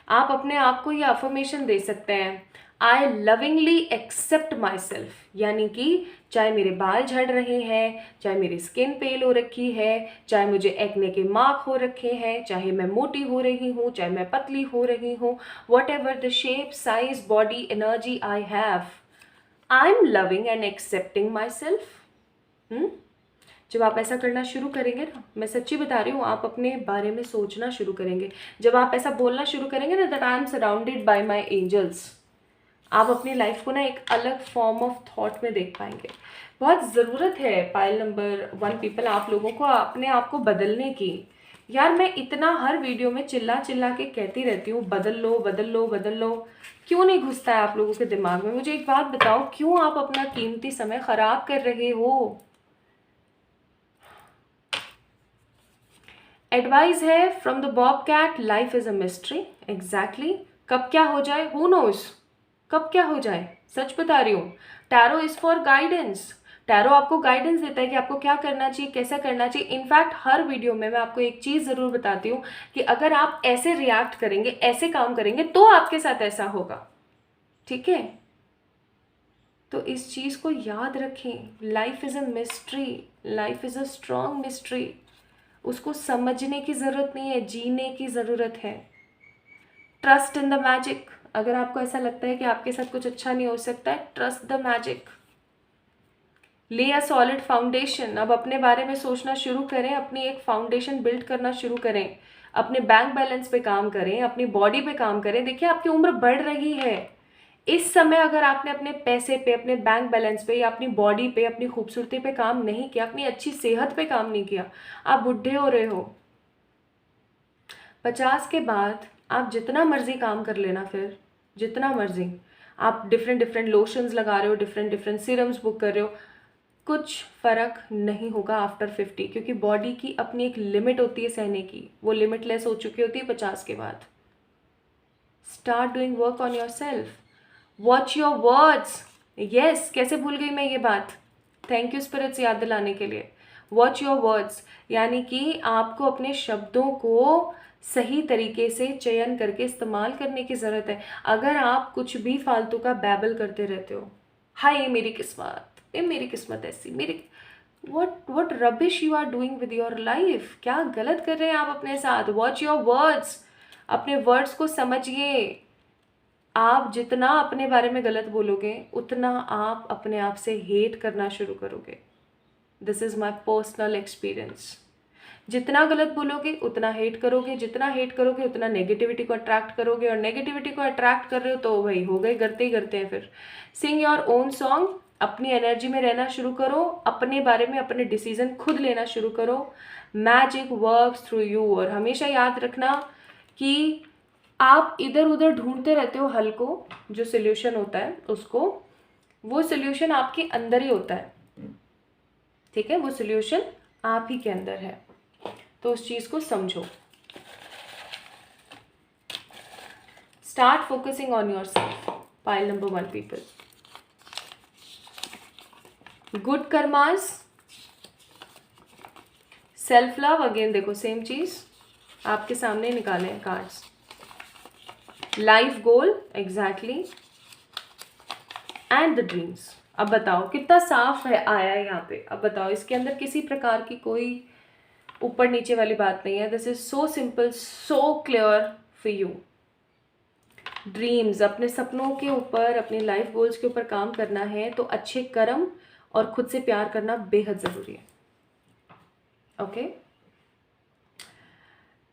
आप अपने आप को ये अफर्मेशन दे सकते हैं, आई लविंगली एक्सेप्ट माई सेल्फ, यानी कि चाहे मेरे बाल झड़ रहे हैं, चाहे मेरी स्किन पेल हो रखी है, चाहे मुझे एक्ने के मार्क हो रखे हैं, चाहे मैं मोटी हो रही हूँ, चाहे मैं पतली हो रही हूँ, what ever the shape, size, body, energy I have, I am loving and accepting my self. जब आप ऐसा करना शुरू करेंगे ना, मैं सच्ची बता रही हूँ, आप अपने बारे में सोचना शुरू करेंगे। जब आप ऐसा बोलना शुरू करेंगे ना, that I am surrounded by my angels, आप अपनी लाइफ को ना एक अलग फॉर्म ऑफ थॉट में देख पाएंगे। बहुत ज़रूरत है पाइल नंबर 1 पीपल, आप लोगों को अपने आप को बदलने की। यार मैं इतना हर वीडियो में चिल्ला चिल्ला के कहती रहती हूँ, बदल लो बदल लो बदल लो, क्यों नहीं घुसता है आप लोगों के दिमाग में? मुझे एक बात बताओ, क्यों आप अपना कीमती समय ख़राब कर रहे हो? एडवाइस है from the bobcat, life is a mystery. Exactly, कब क्या हो जाए हु नोज, कब क्या हो जाए, सच बता रही हूँ। Tarot is for guidance. Tarot आपको गाइडेंस देता है कि आपको क्या करना चाहिए, कैसा करना चाहिए। इनफैक्ट हर वीडियो में मैं आपको एक चीज़ ज़रूर बताती हूँ कि अगर आप ऐसे रिएक्ट करेंगे, ऐसे काम करेंगे तो आपके साथ ऐसा होगा, ठीक है? तो इस चीज़ को याद रखें, life is a mystery, life is a strong mystery. उसको समझने की ज़रूरत नहीं है, जीने की ज़रूरत है। Trust in the magic. अगर आपको ऐसा लगता है कि आपके साथ कुछ अच्छा नहीं हो सकता है, ट्रस्ट द मैजिक। ले अ सॉलिड फाउंडेशन। अब अपने बारे में सोचना शुरू करें, अपनी एक फाउंडेशन बिल्ड करना शुरू करें, अपने बैंक बैलेंस पे काम करें, अपनी बॉडी पे काम करें। देखिए आपकी उम्र बढ़ रही है। इस समय अगर आपने अपने पैसे पे, अपने बैंक बैलेंस पे या अपनी बॉडी पे, अपनी खूबसूरती पे काम नहीं किया, अपनी अच्छी सेहत पे काम नहीं किया, आप बुढ़े हो रहे हो। 50 के बाद आप जितना मर्जी काम कर लेना, फिर जितना मर्जी आप डिफरेंट डिफरेंट लोशंस लगा रहे हो, डिफरेंट डिफरेंट सीरम्स बुक कर रहे हो, कुछ फ़र्क नहीं होगा आफ्टर 50, क्योंकि बॉडी की अपनी एक लिमिट होती है सहने की, वो लिमिटलेस हो चुकी होती है 50 के बाद। Start doing work on your self, watch your words. Yes, कैसे भूल गई मैं ये बात, थैंक यू स्पिरिट्स याद दिलाने के लिए। वॉच योर वर्ड्स, यानी कि आपको अपने शब्दों को सही तरीके से चयन करके इस्तेमाल करने की ज़रूरत है। अगर आप कुछ भी फालतू का बैबल करते रहते हो, हाय मेरी किस्मत, ये मेरी किस्मत ऐसी, मेरी what rubbish you are doing with your life, क्या गलत कर रहे हैं आप अपने साथ? वॉच योर वर्ड्स, अपने वर्ड्स को समझिए। आप जितना अपने बारे में गलत बोलोगे उतना आप अपने आप से हेट करना शुरू करोगे। This is my personal experience. जितना गलत बोलोगे उतना हेट करोगे, जितना हेट करोगे उतना नेगेटिविटी को अट्रैक्ट करोगे, और नेगेटिविटी को अट्रैक्ट कर रहे हो तो भाई हो गए, करते ही करते हैं। फिर सिंग योर ओन सॉन्ग, अपनी एनर्जी में रहना शुरू करो, अपने बारे में अपने डिसीजन खुद लेना शुरू करो। Magic works through you. और हमेशा याद रखना कि आप इधर उधर ढूंढते रहते हो हल को, जो सोल्यूशन होता है उसको, वो सोल्यूशन आपके अंदर ही होता है, ठीक है? वो सोल्यूशन आप ही के अंदर है, तो उस चीज़ को समझो। Start focusing on your self, pile number 1 people. Good karmas, self love, again देखो सेम चीज आपके सामने निकाले हैं cards. Life goal, exactly, and the dreams. अब बताओ कितना साफ है आया है यहाँ पे। अब बताओ इसके अंदर किसी प्रकार की कोई ऊपर नीचे वाली बात नहीं है। This is so simple, so clear for you. Dreams, अपने सपनों के ऊपर, अपने लाइफ गोल्स के ऊपर काम करना है तो अच्छे कर्म और खुद से प्यार करना बेहद ज़रूरी है। ओके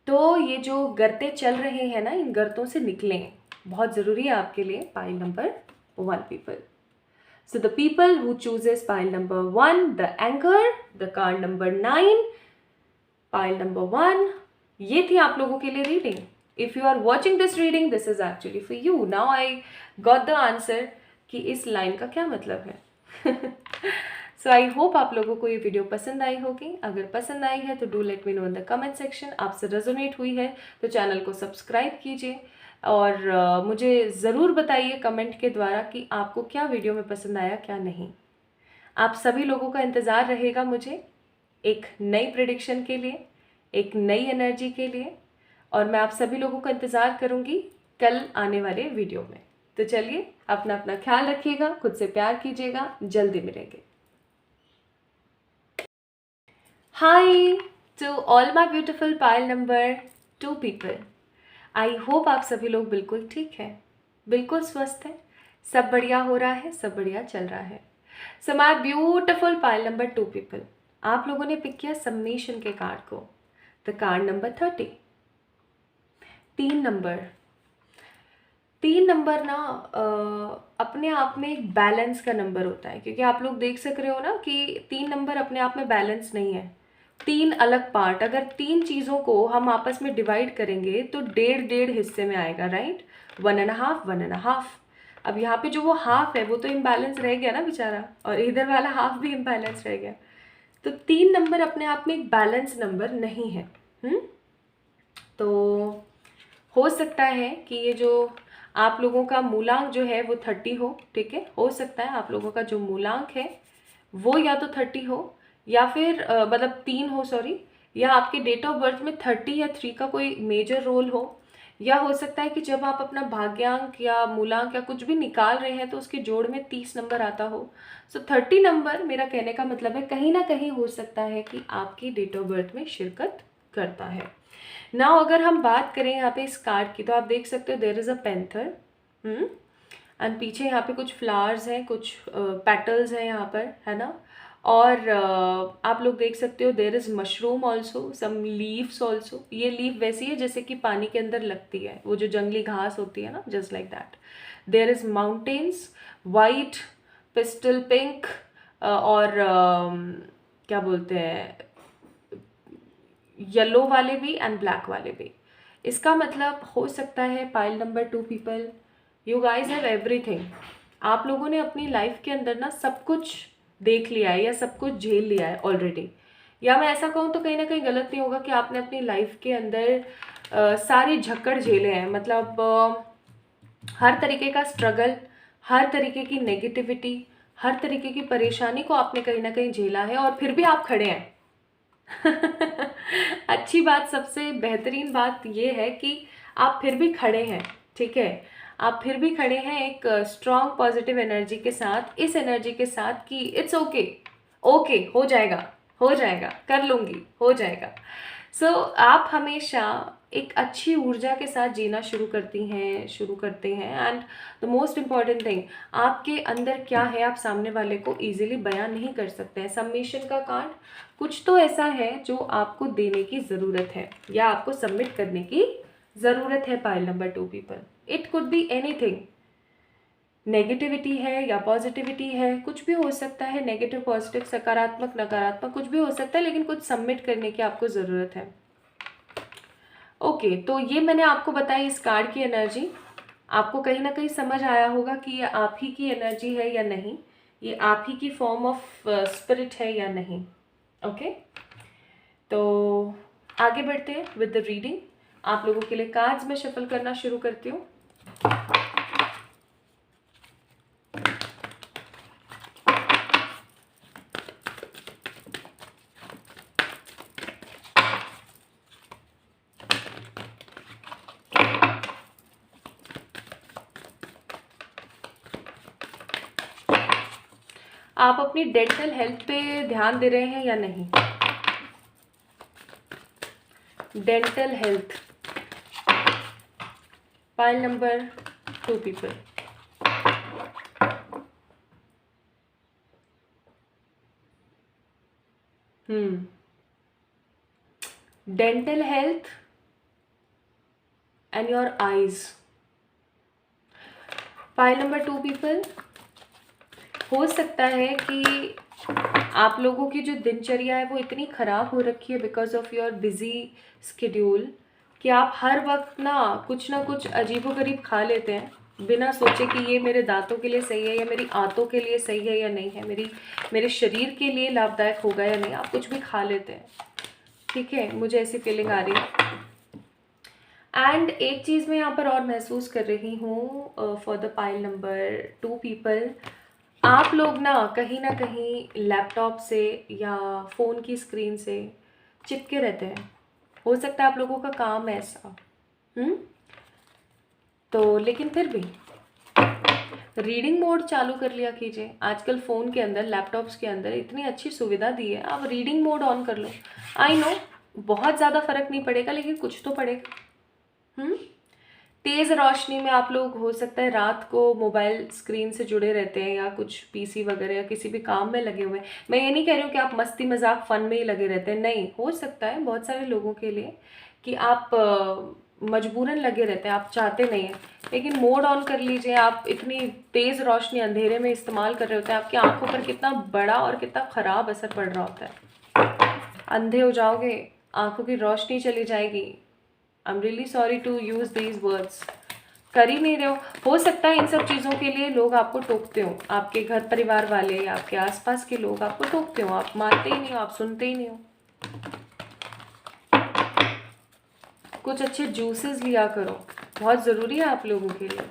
तो ये जो गर्ते चल रहे हैं ना, इन गर्तों से निकलें, बहुत ज़रूरी है आपके लिए। Pile number 1 people. So the people who chooses pile number 1, the anchor, the card number 9, pile number 1, ये थी आप लोगों के लिए reading. If you are watching this reading, this is actually for you. Now I got the answer कि इस line का क्या मतलब है। So I hope आप लोगों को ये वीडियो पसंद आई होगी। अगर पसंद आई है तो do let me know in the comment section. आपसे रेजोनेट हुई है तो चैनल को सब्सक्राइब कीजिए और मुझे ज़रूर बताइए कमेंट के द्वारा कि आपको क्या वीडियो में पसंद आया, क्या नहीं। आप सभी लोगों का इंतज़ार रहेगा मुझे एक नई प्रेडिक्शन के लिए, एक नई एनर्जी के लिए, और मैं आप सभी लोगों का इंतज़ार करूँगी कल आने वाले वीडियो में। तो चलिए, अपना अपना ख्याल रखिएगा, खुद से प्यार कीजिएगा, जल्दी मिलेंगे। Hi to all my beautiful pile number 2 people. I hope आप सभी लोग बिल्कुल ठीक हैं, बिल्कुल स्वस्थ हैं, सब बढ़िया हो रहा है, सब बढ़िया चल रहा है। So my beautiful pile number 2 people, आप लोगों ने पिक किया सबमिशन के कार्ड को, द कार्ड नंबर 30। 3 नंबर ना अपने आप में एक बैलेंस का नंबर होता है, क्योंकि आप लोग देख सक रहे हो ना कि 3 नंबर अपने आप में बैलेंस नहीं है। 3 अलग पार्ट, अगर 3 चीज़ों को हम आपस में डिवाइड करेंगे तो 1.5 हिस्से में आएगा, राइट। 1.5 अब यहाँ पे जो वो हाफ है वो तो इम्बैलेंस रह गया ना बेचारा, और इधर वाला हाफ भी इम्बैलेंस रह गया। तो 3 नंबर अपने आप में एक बैलेंस नंबर नहीं है। तो हो सकता है कि ये जो आप लोगों का मूलांक जो है वो 30 हो, ठीक है। हो सकता है आप लोगों का जो मूलांक है वो या तो 30 हो या फिर मतलब 3 हो, सॉरी, या आपके डेट ऑफ बर्थ में 30 या 3 का कोई मेजर रोल हो, या हो सकता है कि जब आप अपना भाग्यांक या मूलांक या कुछ भी निकाल रहे हैं तो उसके जोड़ में 30 नंबर आता हो। सो 30 नंबर, मेरा कहने का मतलब है, कहीं ना कहीं हो सकता है कि आपकी डेट ऑफ बर्थ में शिरकत करता है। नाउ अगर हम बात करें यहाँ पे इस कार्ड की, तो आप देख सकते हो there is a panther, and पीछे यहाँ पे कुछ फ्लावर्स हैं, कुछ पेटल्स हैं यहाँ पर, है ना। और आप लोग देख सकते हो there is mushroom also, some leaves also. ये लीफ वैसी है जैसे कि पानी के अंदर लगती है, वो जो जंगली घास होती है ना, just like that. There is mountains, white, pastel pink, और क्या बोलते हैं, येलो वाले भी एंड ब्लैक वाले भी। इसका मतलब हो सकता है pile number 2 people, you guys have everything. आप लोगों ने अपनी लाइफ के अंदर ना सब कुछ देख लिया है या सब कुछ झेल लिया है ऑलरेडी, या मैं ऐसा कहूँ तो कहीं ना कहीं गलत नहीं होगा कि आपने अपनी लाइफ के अंदर सारे झक्कड़ झेले हैं। मतलब हर तरीके का स्ट्रगल, हर तरीके की नेगेटिविटी, हर तरीके की परेशानी को आपने कहीं ना कहीं झेला है, और फिर भी आप खड़े हैं। अच्छी बात, सबसे बेहतरीन बात ये है कि आप फिर भी खड़े हैं, ठीक है। आप फिर भी खड़े हैं एक स्ट्रॉन्ग पॉजिटिव एनर्जी के साथ, इस एनर्जी के साथ कि इट्स ओके, ओके हो जाएगा, हो जाएगा, कर लूँगी, हो जाएगा। सो आप हमेशा एक अच्छी ऊर्जा के साथ जीना शुरू करते हैं। And the most important thing, आपके अंदर क्या है आप सामने वाले को ईजिली बयान नहीं कर सकते हैं। सबमिशन का कार्ड, कुछ तो ऐसा है जो आपको देने की ज़रूरत है या आपको सबमिट करने की ज़रूरत है। Pile number 2 people, it could be anything, negativity है या पॉजिटिविटी है, कुछ भी हो सकता है, नेगेटिव पॉजिटिव, सकारात्मक नकारात्मक, कुछ भी हो सकता है, लेकिन कुछ सबमिट करने की आपको ज़रूरत है। ओके, तो ये मैंने आपको बताई इस कार्ड की एनर्जी। आपको कहीं ना कहीं समझ आया होगा कि ये आप ही की एनर्जी है या नहीं, ये आप ही की फॉर्म ऑफ स्पिरिट है या नहीं। ओके, तो आगे बढ़ते हैं विद द रीडिंग। आप लोगों के लिए कार्ड्स में शफल करना शुरू करती हूँ। आप अपनी डेंटल हेल्थ पे ध्यान दे रहे हैं या नहीं? Dental health, pile number 2 people. Dental health and your eyes. Pile number 2 people, हो सकता है कि आप लोगों की जो दिनचर्या है वो इतनी ख़राब हो रखी है because of your busy schedule कि आप हर वक्त ना कुछ अजीबोगरीब खा लेते हैं बिना सोचे कि ये मेरे दांतों के लिए सही है या मेरी आंतों के लिए सही है या नहीं है, मेरे शरीर के लिए लाभदायक होगा या नहीं। आप कुछ भी खा लेते हैं, ठीक है, मुझे ऐसी फीलिंग आ रही है। एंड एक चीज़ मैं यहाँ पर और महसूस कर रही हूँ for the pile number 2 people, आप लोग ना कहीं लैपटॉप से या फ़ोन की स्क्रीन से चिपके रहते हैं। हो सकता है आप लोगों का काम है ऐसा, तो लेकिन फिर भी रीडिंग मोड चालू कर लिया कीजिए। आजकल फ़ोन के अंदर, लैपटॉप्स के अंदर इतनी अच्छी सुविधा दी है, आप रीडिंग मोड ऑन कर लो। आई नो बहुत ज़्यादा फ़र्क नहीं पड़ेगा लेकिन कुछ तो पड़ेगा। तेज़ रोशनी में आप लोग हो सकता है रात को मोबाइल स्क्रीन से जुड़े रहते हैं या कुछ पीसी वगैरह या किसी भी काम में लगे हुए हैं। मैं ये नहीं कह रही हूँ कि आप मस्ती मजाक फ़न में ही लगे रहते हैं, नहीं, हो सकता है बहुत सारे लोगों के लिए कि आप मजबूरन लगे रहते हैं, आप चाहते नहीं हैं, लेकिन मोड ऑन कर लीजिए। आप इतनी तेज़ रोशनी अंधेरे में इस्तेमाल कर रहे होते हैं, आपकी आंखों पर कितना बड़ा और कितना ख़राब असर पड़ रहा होता है। अंधे हो जाओगे, आंखों की रोशनी चली जाएगी। I am really sorry to use these words. कर ही नहीं रहे हो सकता है इन सब चीज़ों के लिए लोग आपको टोकते हो, आपके घर परिवार वाले या आपके आसपास के लोग आपको टोकते हो, आप मानते ही नहीं हो, आप सुनते ही नहीं हो। कुछ अच्छे जूसेस लिया करो, बहुत ज़रूरी है आप लोगों के लिए।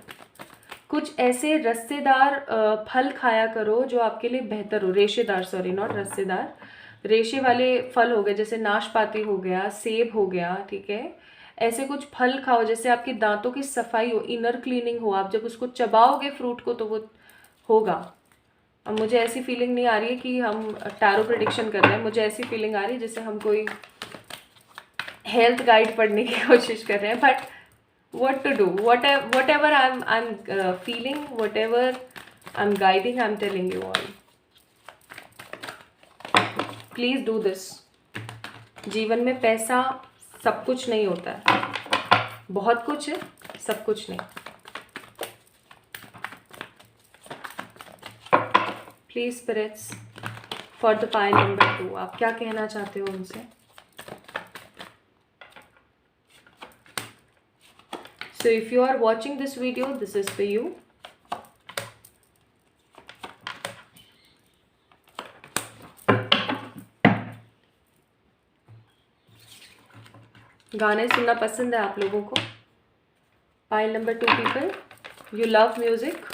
कुछ ऐसे रस्सेदार फल खाया करो जो आपके लिए बेहतर हो, रेशेदार, सॉरी नॉट रस्सेदार, रेशे वाले फल हो गए, जैसे नाशपाती हो गया, सेब हो गया, ठीक है। ऐसे कुछ फल खाओ जैसे आपके दांतों की सफाई हो, इनर क्लीनिंग हो। आप जब उसको चबाओगे फ्रूट को तो वो होगा। अब मुझे ऐसी फीलिंग नहीं आ रही है कि हम टैरो प्रेडिक्शन कर रहे हैं, मुझे ऐसी फीलिंग आ रही है जैसे हम कोई हेल्थ गाइड पढ़ने की कोशिश कर रहे हैं। But what to do, whatever I'm feeling, whatever I'm guiding, I'm telling you all, please do this। जीवन में पैसा सब कुछ नहीं होता है, बहुत कुछ है, सब कुछ नहीं। Please spirits for the pile number 2, आप क्या कहना चाहते हो उनसे? So if you are watching this video, this is for you। गाने सुनना पसंद है आप लोगों को? Pile number 2 people, you love music.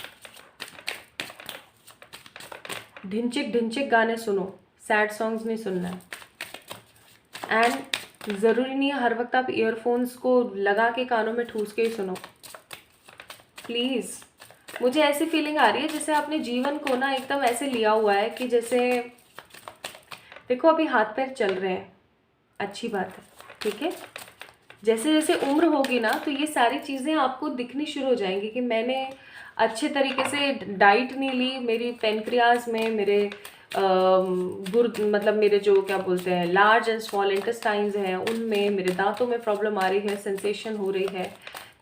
ढिंचिक ढिंचिक गाने सुनो, सैड सॉन्ग्स नहीं सुनना है। एंड ज़रूरी नहीं है हर वक्त आप ईयरफोन्स को लगा के कानों में ठूस के ही सुनो, प्लीज़। मुझे ऐसी फीलिंग आ रही है जैसे आपने जीवन को ना एकदम ऐसे लिया हुआ है कि जैसे देखो अभी हाथ पैर चल रहे हैं, अच्छी बात है, ठीक है। जैसे जैसे उम्र होगी ना तो ये सारी चीज़ें आपको दिखनी शुरू हो जाएंगी कि मैंने अच्छे तरीके से डाइट नहीं ली, मेरी पेनक्रियाज में मेरे मतलब मेरे जो क्या बोलते हैं लार्ज एंड स्मॉल इंटेस्टाइन्स हैं उनमें, मेरे दांतों में प्रॉब्लम आ रही है, सेंसेशन हो रही है,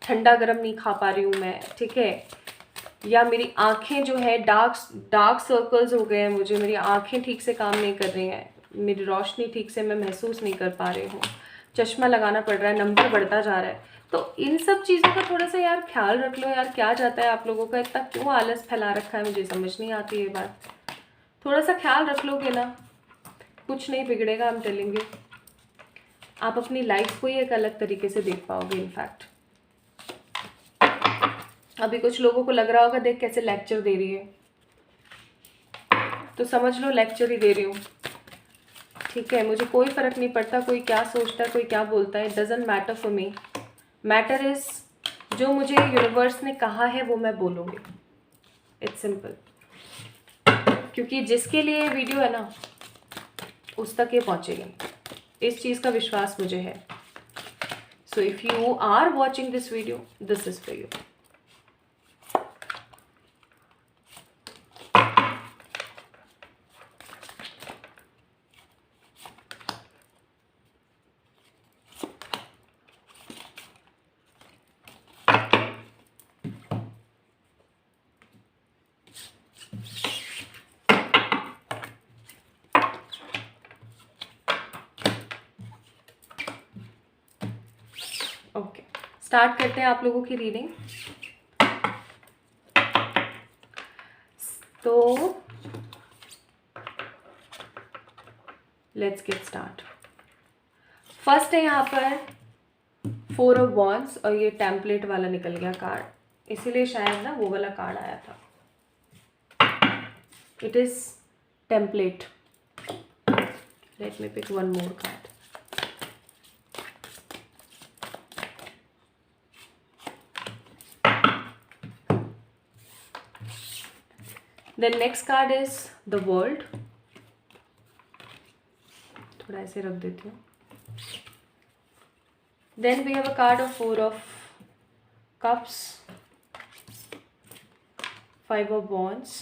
ठंडा गर्म नहीं खा पा रही हूँ मैं, ठीक है। या मेरी आँखें जो है डार्क सर्कल्स हो गए हैं मुझे, मेरी आँखें ठीक से काम नहीं कर रही हैं, मेरी रोशनी ठीक से मैं महसूस नहीं कर पा रही हूँ, चश्मा लगाना पड़ रहा है, नंबर बढ़ता जा रहा है। तो इन सब चीज़ों का थोड़ा सा यार ख्याल रख लो यार। क्या जाता है आप लोगों का, इतना क्यों आलस फैला रखा है, मुझे समझ नहीं आती ये बात। थोड़ा सा ख्याल रख लोगे ना, कुछ नहीं बिगड़ेगा, हम टेलिंग यू। आप अपनी लाइफ को ही एक अलग तरीके से देख पाओगे। इनफैक्ट अभी कुछ लोगों को लग रहा होगा देख कैसे लेक्चर दे रही है, तो समझ लो लेक्चर ही दे रही हूँ, ठीक है। मुझे कोई फ़र्क नहीं पड़ता कोई क्या सोचता है, कोई क्या बोलता है, it doesn't matter for me. Matter is जो मुझे यूनिवर्स ने कहा है वो मैं बोलूँगी, इट्स सिंपल। क्योंकि जिसके लिए वीडियो है ना उस तक ये पहुंचेगी, इस चीज़ का विश्वास मुझे है. So if you are watching this video, this is for you. Okay, start करते हैं आप लोगों की रीडिंग. तो लेट्स गेट स्टार्ट. फर्स्ट है यहाँ पर 4 ऑफ वॉन्ड्स और ये टेम्पलेट वाला निकल गया कार्ड, इसीलिए शायद ना वो वाला कार्ड आया था. It is template. Let me pick one more card. Then next card is the world. थोड़ा ऐसे रख देती हूँ. Then we have a card of 4 of cups, 5 of wands,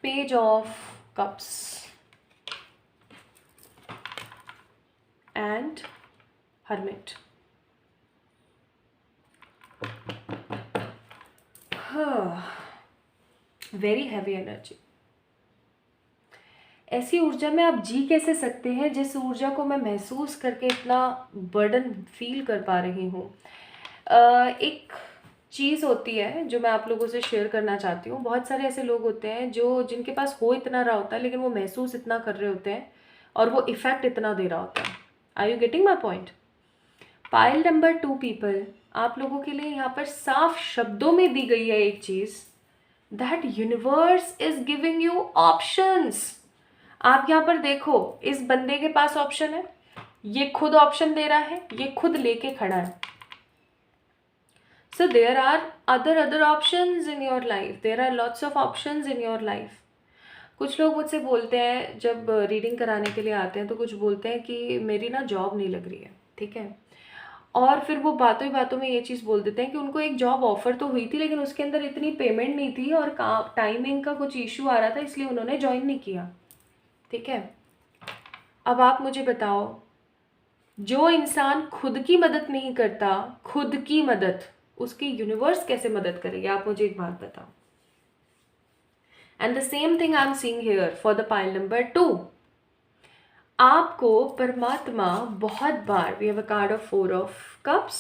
page of cups and hermit. Very heavy energy. ऐसी ऊर्जा में आप जी कैसे सकते हैं जिस ऊर्जा को मैं महसूस करके इतना बर्डन फील कर पा रही हूँ. एक चीज़ होती है जो मैं आप लोगों से शेयर करना चाहती हूँ. बहुत सारे ऐसे लोग होते हैं जो जिनके पास हो इतना रहा होता है लेकिन वो महसूस इतना कर रहे होते हैं और वो इफ़ेक्ट इतना दे रहा होता है. Are you getting my point? Pile number 2 people, आप लोगों के लिए यहाँ पर साफ शब्दों में दी गई है एक चीज़, that universe is giving you options. आप यहाँ पर देखो, इस बंदे के पास ऑप्शन है, ये खुद ऑप्शन दे रहा है, ये खुद लेके खड़ा है. So there are other options in your life. There are lots of options in your life. कुछ लोग मुझसे बोलते हैं जब रीडिंग कराने के लिए आते हैं तो कुछ बोलते हैं कि मेरी ना जॉब नहीं लग रही है, ठीक है. और फिर वो बातों ही बातों में ये चीज़ बोल देते हैं कि उनको एक जॉब ऑफर तो हुई थी लेकिन उसके अंदर इतनी पेमेंट नहीं थी और टाइमिंग का कुछ इशू आ रहा था इसलिए उन्होंने ज्वाइन नहीं किया, ठीक है. अब आप मुझे बताओ, जो इंसान खुद की मदद नहीं करता, खुद की मदद, उसकी यूनिवर्स कैसे मदद करेगी? आप मुझे एक बात बताओ. And the same thing I am seeing here for the pile number 2. आपको परमात्मा बहुत बार, we have a card of 4 of cups,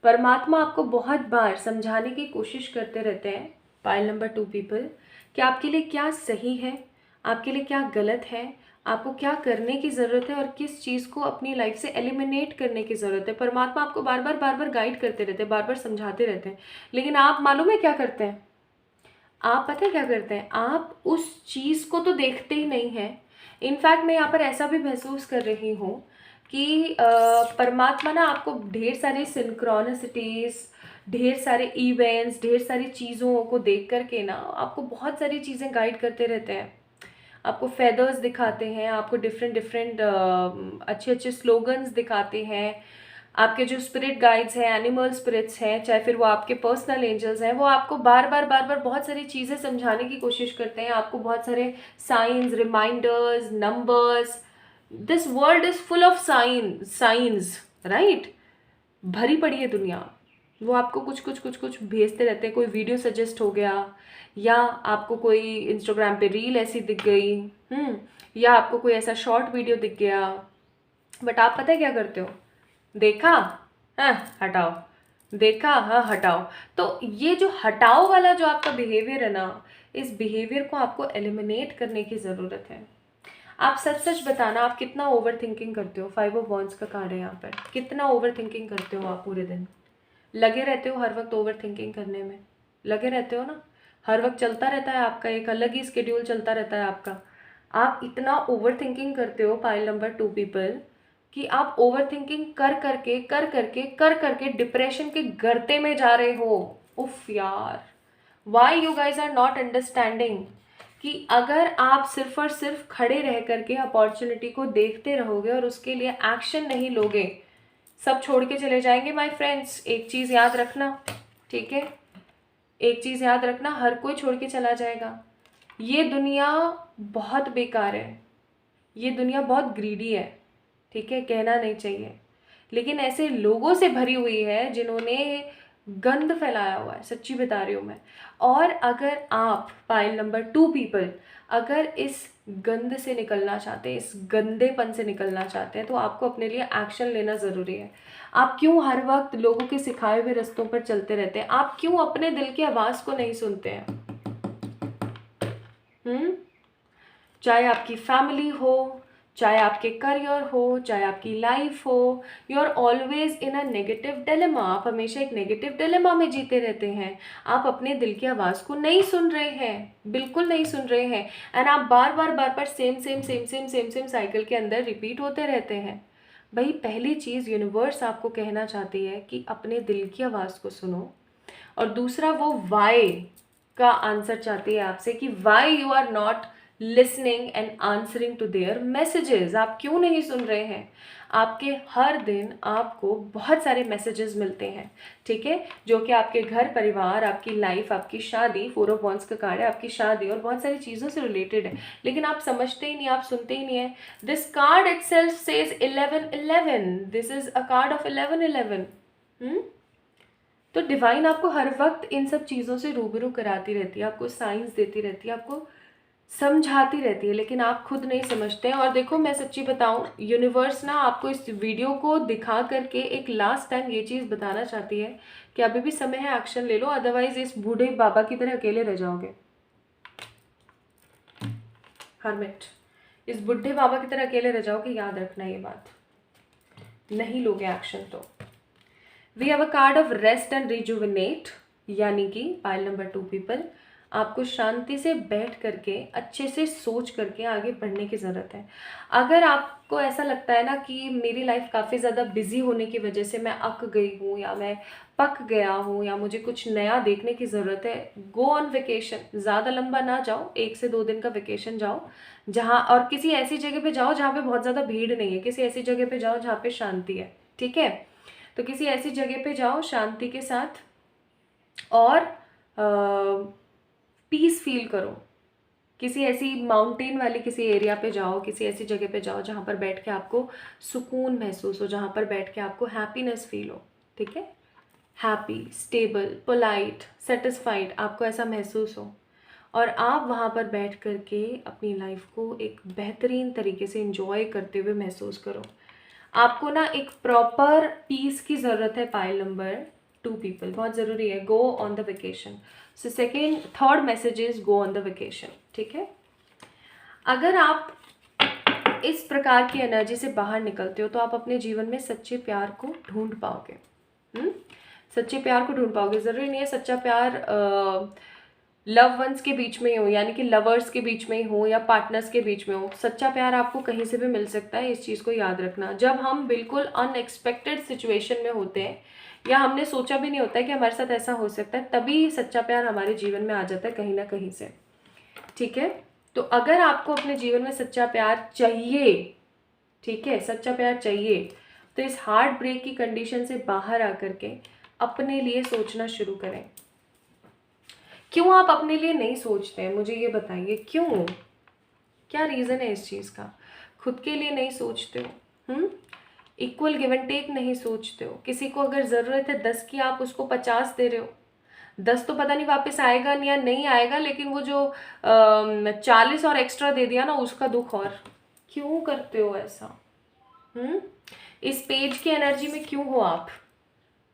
परमात्मा आपको बहुत बार समझाने की कोशिश करते रहते हैं, पाइल नंबर 2 पीपल, कि आपके लिए क्या सही है, आपके लिए क्या गलत है, आपको क्या करने की ज़रूरत है और किस चीज़ को अपनी लाइफ से एलिमिनेट करने की ज़रूरत है. परमात्मा आपको बार बार गाइड करते रहते हैं, बार बार समझाते रहते हैं. लेकिन आप मालूम है क्या करते हैं? आप पता है क्या करते हैं? आप उस चीज़ को तो देखते ही नहीं हैं. इनफैक्ट मैं यहाँ पर ऐसा भी महसूस कर रही हूँ कि परमात्मा ना आपको ढेर सारे सिंक्रोनिसिटीज़, ढेर सारे इवेंट्स, ढेर सारी चीज़ों को देख कर के ना आपको बहुत सारी चीज़ें गाइड करते रहते हैं. आपको फेदर्स दिखाते हैं, आपको डिफरेंट अच्छे स्लोगन्स दिखाते हैं. आपके जो स्पिरिट गाइड्स हैं, एनिमल स्पिरिट्स हैं, चाहे फिर वो आपके पर्सनल एंजल्स हैं, वो आपको बार बार बहुत सारी चीज़ें समझाने की कोशिश करते हैं. आपको बहुत सारे signs, reminders, numbers. This world is full of signs, right? भरी पड़ी है दुनिया. वो आपको कुछ भेजते रहते हैं. कोई वीडियो सजेस्ट हो गया, या आपको कोई इंस्टाग्राम पे रील ऐसी दिख गई, या आपको कोई ऐसा शॉर्ट वीडियो दिख गया. बट आप पता है क्या करते हो? देखा, हाँ हटाओ, देखा, हाँ हटाओ. तो ये जो हटाओ वाला जो आपका बिहेवियर है ना, इस बिहेवियर को आपको एलिमिनेट करने की ज़रूरत है. आप सच बताना, आप कितना ओवर थिंकिंग करते हो? 5 ऑफ वॉन्ड्स का कार्ड है यहाँ पर. कितना ओवर थिंकिंग करते हो आप पूरे दिन? लगे रहते हो हर वक्त ओवर थिंकिंग करने में? लगे रहते हो ना? हर वक्त चलता रहता है आपका, एक अलग ही स्केड्यूल चलता रहता है आपका. आप इतना ओवर थिंकिंग करते हो, पाइल नंबर 2 पीपल, कि आप ओवर थिंकिंग कर करके डिप्रेशन के गर्ते में जा रहे हो. उफ यार, why you guys are not understanding कि अगर आप सिर्फ और सिर्फ खड़े रह करके अपॉर्चुनिटी को देखते रहोगे और उसके लिए एक्शन नहीं लोगे, सब छोड़ के चले जाएंगे माय फ्रेंड्स। एक चीज़ याद रखना, ठीक है, एक चीज़ याद रखना, हर कोई छोड़ के चला जाएगा। ये दुनिया बहुत बेकार है, ये दुनिया बहुत ग्रीडी है, ठीक है, कहना नहीं चाहिए, लेकिन ऐसे लोगों से भरी हुई है जिन्होंने गंद फैलाया हुआ है, सच्ची बता रही हूँ मैं। और अगर आप पाइल नंबर 2 पीपल अगर इस गंद से निकलना चाहते हैं, इस गंदेपन से निकलना चाहते हैं, तो आपको अपने लिए एक्शन लेना ज़रूरी है। आप क्यों हर वक्त लोगों के सिखाए हुए रास्तों पर चलते रहते हैं? आप क्यों अपने दिल की आवाज़ को नहीं सुनते हैं? चाहे आपकी फैमिली हो, चाहे आपके करियर हो, चाहे आपकी लाइफ हो, you are always in a negative dilemma. आप हमेशा एक नेगेटिव डिलेमा में जीते रहते हैं। आप अपने दिल की आवाज़ को नहीं सुन रहे हैं, बिल्कुल नहीं सुन रहे हैं, एंड आप बार बार सेम साइकिल के अंदर रिपीट होते रहते हैं। भाई, पहली चीज़ यूनिवर्स आपको कहना चाहती है कि अपने दिल की आवाज़ को सुनो, और दूसरा वो वाई का आंसर चाहती है आपसे कि why you are not listening and answering to their messages. आप क्यों नहीं सुन रहे हैं? आपके हर दिन आपको बहुत सारे मैसेजेस मिलते हैं, ठीक है, जो कि आपके घर परिवार, आपकी लाइफ, आपकी शादी, 4 ऑफ वॉन्ड्स का कार्ड है, आपकी शादी और बहुत सारी चीज़ों से रिलेटेड है, लेकिन आप समझते ही नहीं, आप सुनते ही नहीं है। This card itself says 1111, this is a card of 1111। तो डिवाइन आपको हर वक्त इन सब चीज़ों से रूबरू कराती रहती है, आपको साइंस देती रहती है, आपको समझाती रहती है, लेकिन आप खुद नहीं समझते हैं। और देखो, मैं सच्ची बताऊं, यूनिवर्स ना आपको इस वीडियो को दिखा करके एक लास्ट टाइम ये चीज़ बताना चाहती है कि अभी भी समय है, एक्शन ले लो, अदरवाइज इस बूढ़े बाबा की तरह अकेले रह जाओगे। हरमिट, इस बुढ़े बाबा की तरह अकेले रह जाओगे, याद रखना ये बात, नहीं लोगे एक्शन तो। We have a card of rest and rejuvenate, यानी कि पाइल नंबर 2 पीपल, आपको शांति से बैठ करके अच्छे से सोच करके आगे बढ़ने की ज़रूरत है। अगर आपको ऐसा लगता है ना कि मेरी लाइफ काफ़ी ज़्यादा बिजी होने की वजह से मैं अक गई हूँ, या मैं पक गया हूँ, या मुझे कुछ नया देखने की ज़रूरत है, गो ऑन वेकेशन। ज़्यादा लंबा ना जाओ, 1 से 2 दिन का वेकेशन जाओ, जहाँ, और किसी ऐसी जगह पे जाओ जहाँ पे बहुत ज़्यादा भीड़ नहीं है, किसी ऐसी जगह पे जाओ जहाँ पे शांति है, ठीक है। तो किसी ऐसी जगह पे जाओ शांति के साथ, और पीस फील करो। किसी ऐसी माउंटेन वाली किसी एरिया पे जाओ, किसी ऐसी जगह पे जाओ जहाँ पर बैठ के आपको सुकून महसूस हो, जहाँ पर बैठ के आपको हैप्पीनेस फील हो, ठीक है, हैप्पी, स्टेबल, पोलाइट, सेटिस्फाइड, आपको ऐसा महसूस हो, और आप वहाँ पर बैठ करके अपनी लाइफ को एक बेहतरीन तरीके से एंजॉय करते हुए महसूस करो। आपको ना एक प्रॉपर पीस की ज़रूरत है। पाइल नंबर 2 पीपल, बहुत ज़रूरी है, go on the vacation. So third message is go on the vacation, ठीक है। अगर आप इस प्रकार की एनर्जी से बाहर निकलते हो तो आप अपने जीवन में सच्चे प्यार को ढूंढ पाओगे। सच्चे प्यार को ढूंढ पाओगे। ज़रूरी नहीं है सच्चा प्यार लव वंस के बीच में ही हो, यानी कि लवर्स के बीच में ही हो, या पार्टनर्स के बीच में हो। सच्चा प्यार आपको कहीं से भी मिल सकता है, इस चीज़ को याद रखना। जब हम बिल्कुल अनएक्सपेक्टेड सिचुएशन में होते हैं, या हमने सोचा भी नहीं होता है कि हमारे साथ ऐसा हो सकता है, तभी सच्चा प्यार हमारे जीवन में आ जाता है कहीं ना कहीं से, ठीक है। तो अगर आपको अपने जीवन में सच्चा प्यार चाहिए, ठीक है, सच्चा प्यार चाहिए, तो इस हार्ट ब्रेक की कंडीशन से बाहर आकर के अपने लिए सोचना शुरू करें। क्यों आप अपने लिए नहीं सोचते हैं, मुझे ये बताइए, क्यों, क्या रीज़न है इस चीज़ का? खुद के लिए नहीं सोचते हो, इक्वल गिव एंड टेक नहीं सोचते हो। किसी को अगर ज़रूरत है 10 की, आप उसको 50 दे रहे हो। 10 तो पता नहीं वापस आएगा या नहीं आएगा, लेकिन वो जो 40 और एक्स्ट्रा दे दिया ना, उसका दुख। और क्यों करते हो ऐसा? इस पेज की एनर्जी में क्यों हो आप?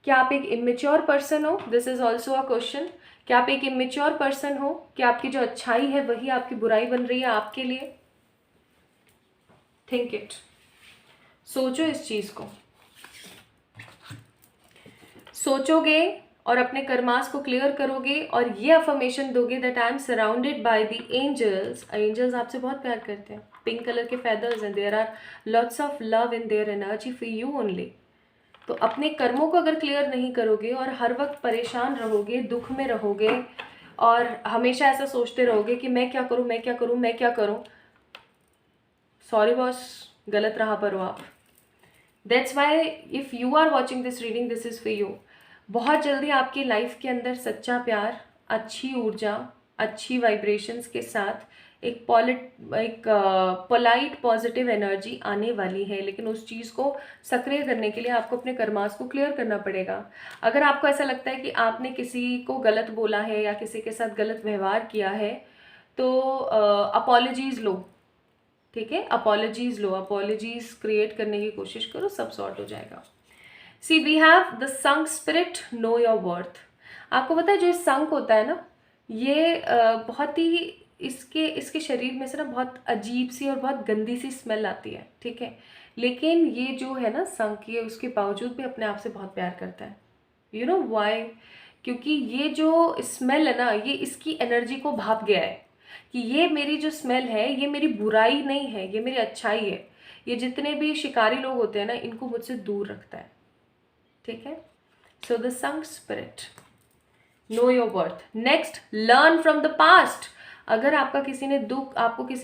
क्या आप एक इमेच्योर पर्सन हो? This is also a question. क्या आप एक इमेच्योर पर्सन हो? क्या आपकी जो अच्छाई है वही आपकी बुराई बन रही है आपके लिए? थिंक इट, सोचो इस चीज को। सोचोगे और अपने कर्मास को क्लियर करोगे और ये अफर्मेशन दोगे that I am surrounded by the angels. Angels आपसे बहुत प्यार करते हैं, पिंक कलर के फेदर्स हैं, there are lots of love in their energy for you only. तो अपने कर्मों को अगर क्लियर नहीं करोगे और हर वक्त परेशान रहोगे, दुख में रहोगे और हमेशा ऐसा सोचते रहोगे कि मैं क्या करूं, मैं क्या करूं, मैं क्या करूं, सॉरी बॉस, गलत राह पर हो आप। That's why if you are watching this reading, this is for you. बहुत जल्दी आपकी लाइफ के अंदर सच्चा प्यार, अच्छी ऊर्जा, अच्छी वाइब्रेशंस के साथ एक पोलाइट पॉजिटिव एनर्जी आने वाली है। लेकिन उस चीज़ को सक्रिय करने के लिए आपको अपने कर्मास को क्लियर करना पड़ेगा। अगर आपको ऐसा लगता है कि आपने किसी को गलत बोला है या किसी के साथ गलत व्यवहार किया है तो अपॉलॉजीज़ लो, ठीक है, अपॉलॉजीज़ लो, अपॉलॉजीज़ क्रिएट करने की कोशिश करो, सब सॉर्ट हो जाएगा। See we have the sunk spirit, know your worth. आपको पता है जो संक होता है ना, ये बहुत ही इसके शरीर में से ना बहुत अजीब सी और बहुत गंदी सी स्मेल आती है, ठीक है, लेकिन ये जो है ना संक, ये उसके बावजूद भी अपने आप से बहुत प्यार करता है। You know why? क्योंकि ये जो स्मेल है ना, ये इसकी एनर्जी को भाप गया है कि ये मेरी जो स्मेल है ये मेरी बुराई नहीं है, ये मेरी अच्छाई है। ये जितने भी शिकारी लोग होते हैं ना, इनको मुझसे दूर रखता है, ठीक है। So the sunk spirit, know your worth. Next, learn from the past. अगर आपको किसी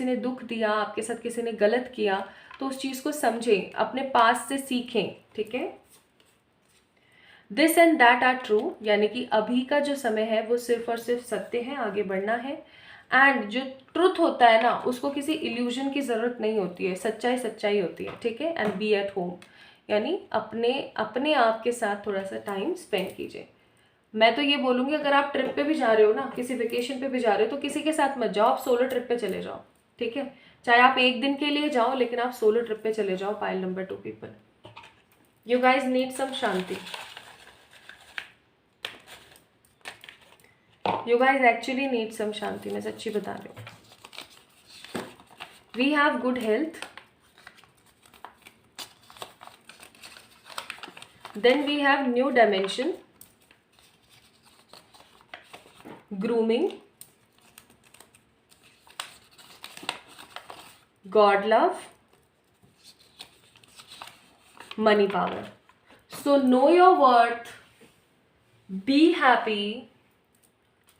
ने दुख दिया, आपके साथ किसी ने गलत किया, तो उस चीज को समझें, अपने पास्ट से सीखें, ठीक है। This and that are true, यानी कि अभी का जो समय है वो सिर्फ और सिर्फ सत्य है, आगे बढ़ना है। एंड जो ट्रुथ होता है ना, उसको किसी इल्यूजन की जरूरत नहीं होती है, सच्चाई सच्चाई होती है, ठीक है। एंड बी एट होम, यानी अपने आप के साथ थोड़ा सा टाइम स्पेंड कीजिए। मैं तो ये बोलूँगी, अगर आप ट्रिप पे भी जा रहे हो ना, किसी वेकेशन पे भी जा रहे हो, तो किसी के साथ मत जाओ, आप सोलो ट्रिप पे चले जाओ, ठीक है। चाहे आप एक दिन के लिए जाओ, लेकिन आप सोलो ट्रिप पे चले जाओ। Pile number 2 people, you guys need some शांति। You guys actually need some शांति, मैं सच्ची बता रही हूँ। We have good health, then we have new dimension, grooming, God love, money power. So know your worth, be happy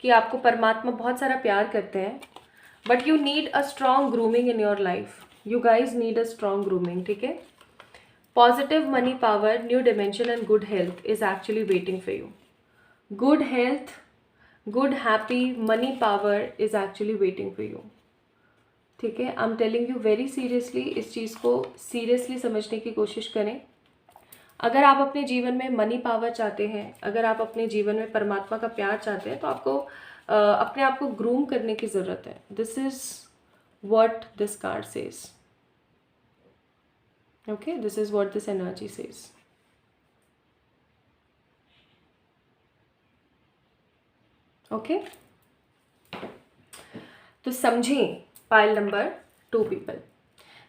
कि आपको परमात्मा बहुत सारा प्यार करते हैं, but you need a strong grooming in your life. You guys need a strong grooming, ठीक है। Positive money power, new dimension and good health is actually waiting for you. Good health, good happy money power is actually waiting for you, ठीक है। I am telling you very seriously, इस चीज़ को seriously समझने की कोशिश करें। अगर आप अपने जीवन में मनी पावर चाहते हैं, अगर आप अपने जीवन में परमात्मा का प्यार चाहते हैं, तो आपको अपने आप को ग्रूम करने की ज़रूरत है। This is what this card says, okay, this is what this energy says. Okay, तो समझें pile number 2 people.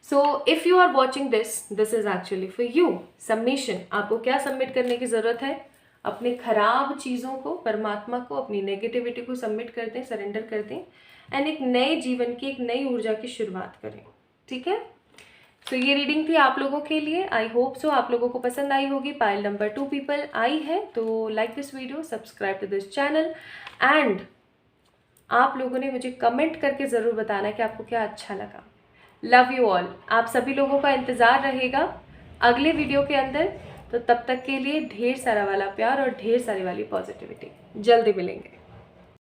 So if you are watching this is actually for you. Submission, आपको क्या सबमिट करने की जरूरत है? अपने खराब चीज़ों को, परमात्मा को, अपनी नेगेटिविटी को सबमिट कर दें, सरेंडर कर दें, एंड एक नए जीवन की, एक नई ऊर्जा की शुरुआत करें, ठीक है। तो ये रीडिंग थी आप लोगों के लिए। आई होप सो आप लोगों को पसंद आई होगी। पाइल नंबर 2 पीपल आई है, तो like this video, subscribe to this channel, and आप लोगों ने मुझे कमेंट करके ज़रूर बताना कि आपको क्या अच्छा लगा। Love you all. आप सभी लोगों का इंतज़ार रहेगा अगले वीडियो के अंदर। तो तब तक के लिए ढेर सारा वाला प्यार और ढेर सारी वाली पॉजिटिविटी। जल्दी मिलेंगे।